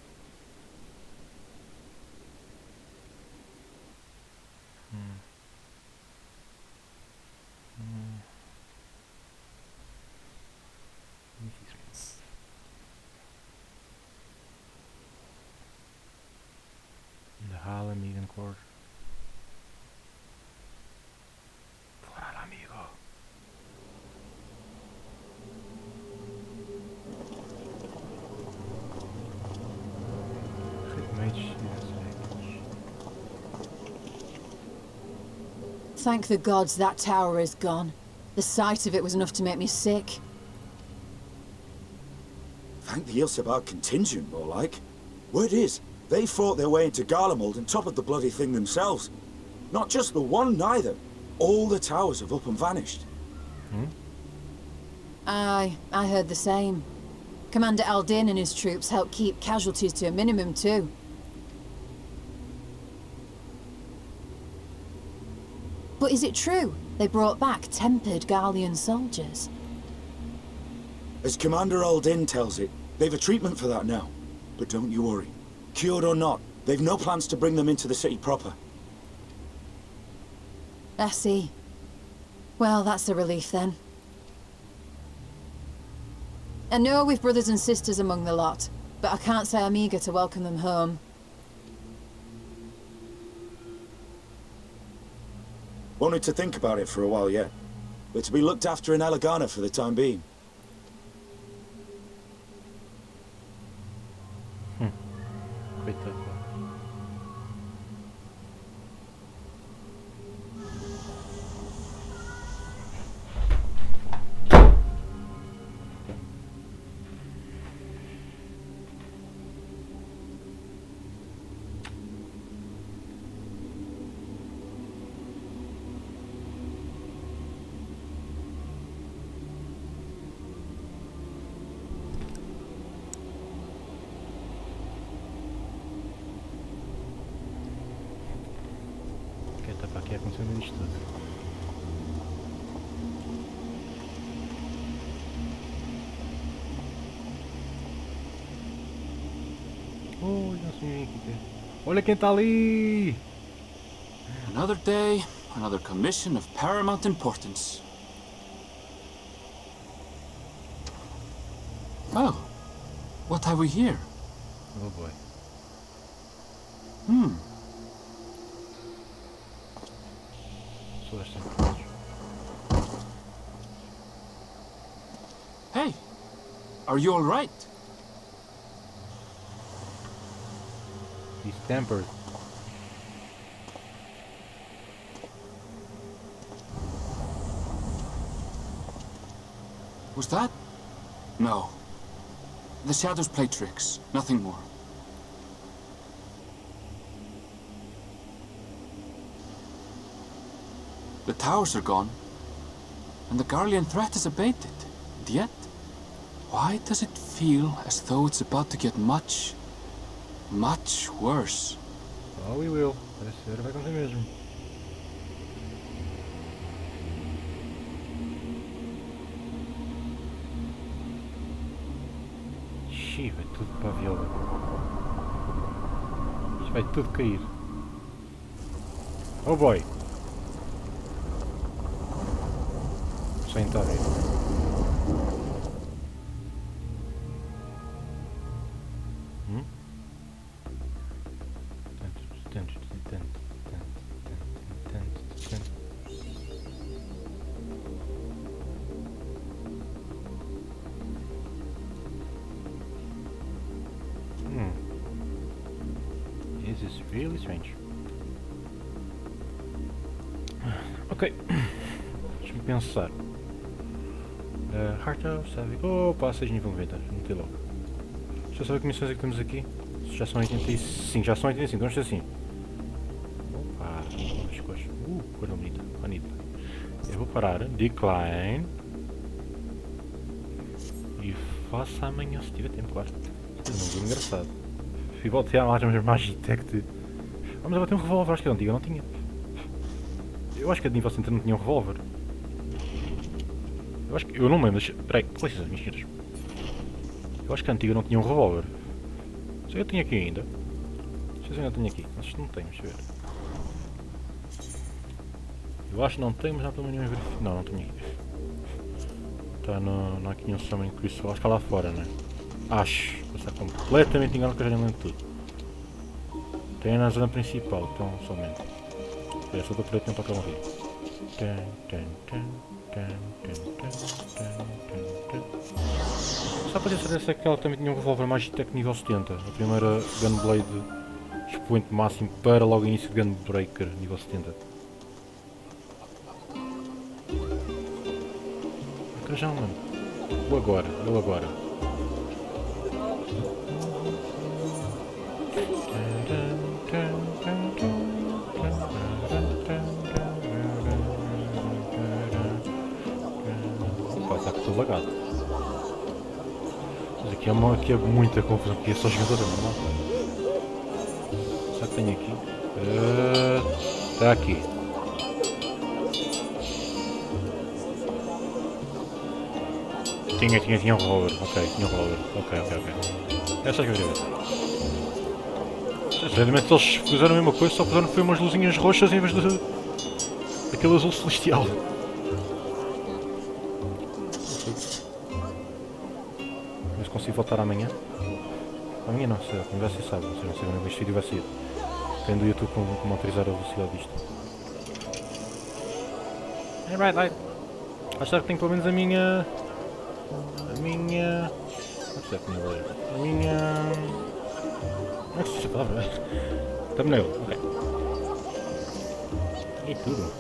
De halen, amigo, cor. Fora, amigo. Thank the gods that tower is gone. The sight of it was enough to make me sick. Thank the Ilsebar contingent, more like. Word is, they fought their way into Garlemald and toppled the bloody thing themselves. Not just the one, neither. All the towers have up and vanished. Aye, I heard the same. Commander Aldin and his troops helped keep casualties to a minimum, too. But is it true they brought back tempered Garlean soldiers? As Commander Aldin tells it, they've a treatment for that now. But don't you worry. Cured or not, they've no plans to bring them into the city proper. I see. Well, that's a relief then. I know we've brothers and sisters among the lot, but I can't say I'm eager to welcome them home. Wanted to think about it for a while yet, but to be looked after in Elegana for the time being. Coitado. Para aqui acontecendo isto tudo. Olha quem está ali! Another day, another commission of paramount importance. Oh, what have we here? Oh boy. Hey, are you all right? He's tempered. Was that? No. The shadows play tricks, nothing more. The towers are gone, and the Garlean threat is abated. And yet, why does it feel as though it's about to get much, much worse? Oh, we will. Parece ser, vai acontecer mesmo. Xiii, vai tudo para a viola. Isto vai tudo cair. Oh boy! Sem estar a ver. This is really strange. Ok. Deixa-me pensar. Heart of, sabe? Opa, 6 nível 90. Não logo. Deixa eu saber que missões é que temos aqui. Já são 85. Já são 85. Vamos ser assim. Opa, as coisas. Coisa bonita. Bonita. Eu vou parar. Decline. E faço amanhã se tiver tempo, claro. Isso é muito engraçado. E voltei à Magitech de... mas ela tem um revólver, acho que a antiga não tinha. Eu acho que a de nível 70 não tinha um revólver. Eu acho que... eu não me lembro, peraí, com licença, minhas senhoras. Eu acho que a antiga não tinha um revólver. Se eu tenho aqui ainda. Não sei se eu ainda tenho aqui, acho que não tenho, deixa eu ver. Eu acho que não tenho, mas não tenho nenhum verificado. Não, não tenho aqui. Está no aqui um summon crystal, acho que está lá fora, não é? Acho, está completamente enganado que eu já nem lembro tudo. Tem na zona principal, então somente. É só para poder tentar para morrer. Só para ter certeza que ela também tinha um revólver Magitech nível 70. A primeira Gunblade expoente máximo para logo início de Gunbreaker nível 70. Já não lembro. Ou agora, ele agora. Opa, está tudo lagado. Mas aqui é muita confusão, aqui é só jogador, não é? Será que tenho aqui? Está aqui. Tinha um revólver, ok, tinha um revólver, ok. Essa é que eu queria ver. Sinceramente eles fizeram a mesma coisa, só puseram foi umas luzinhas roxas em vez de daquele azul celestial. Mas consigo voltar amanhã? Amanhã não, sei, vai ser sábado, não sei quando este vídeo vai sair. Depende do YouTube como autorizar a velocidade disto. É right. Acho que tenho pelo menos a minha... Não sei como é. A minha... Não sei se a palavra é. Thumbnail, ok. E tudo.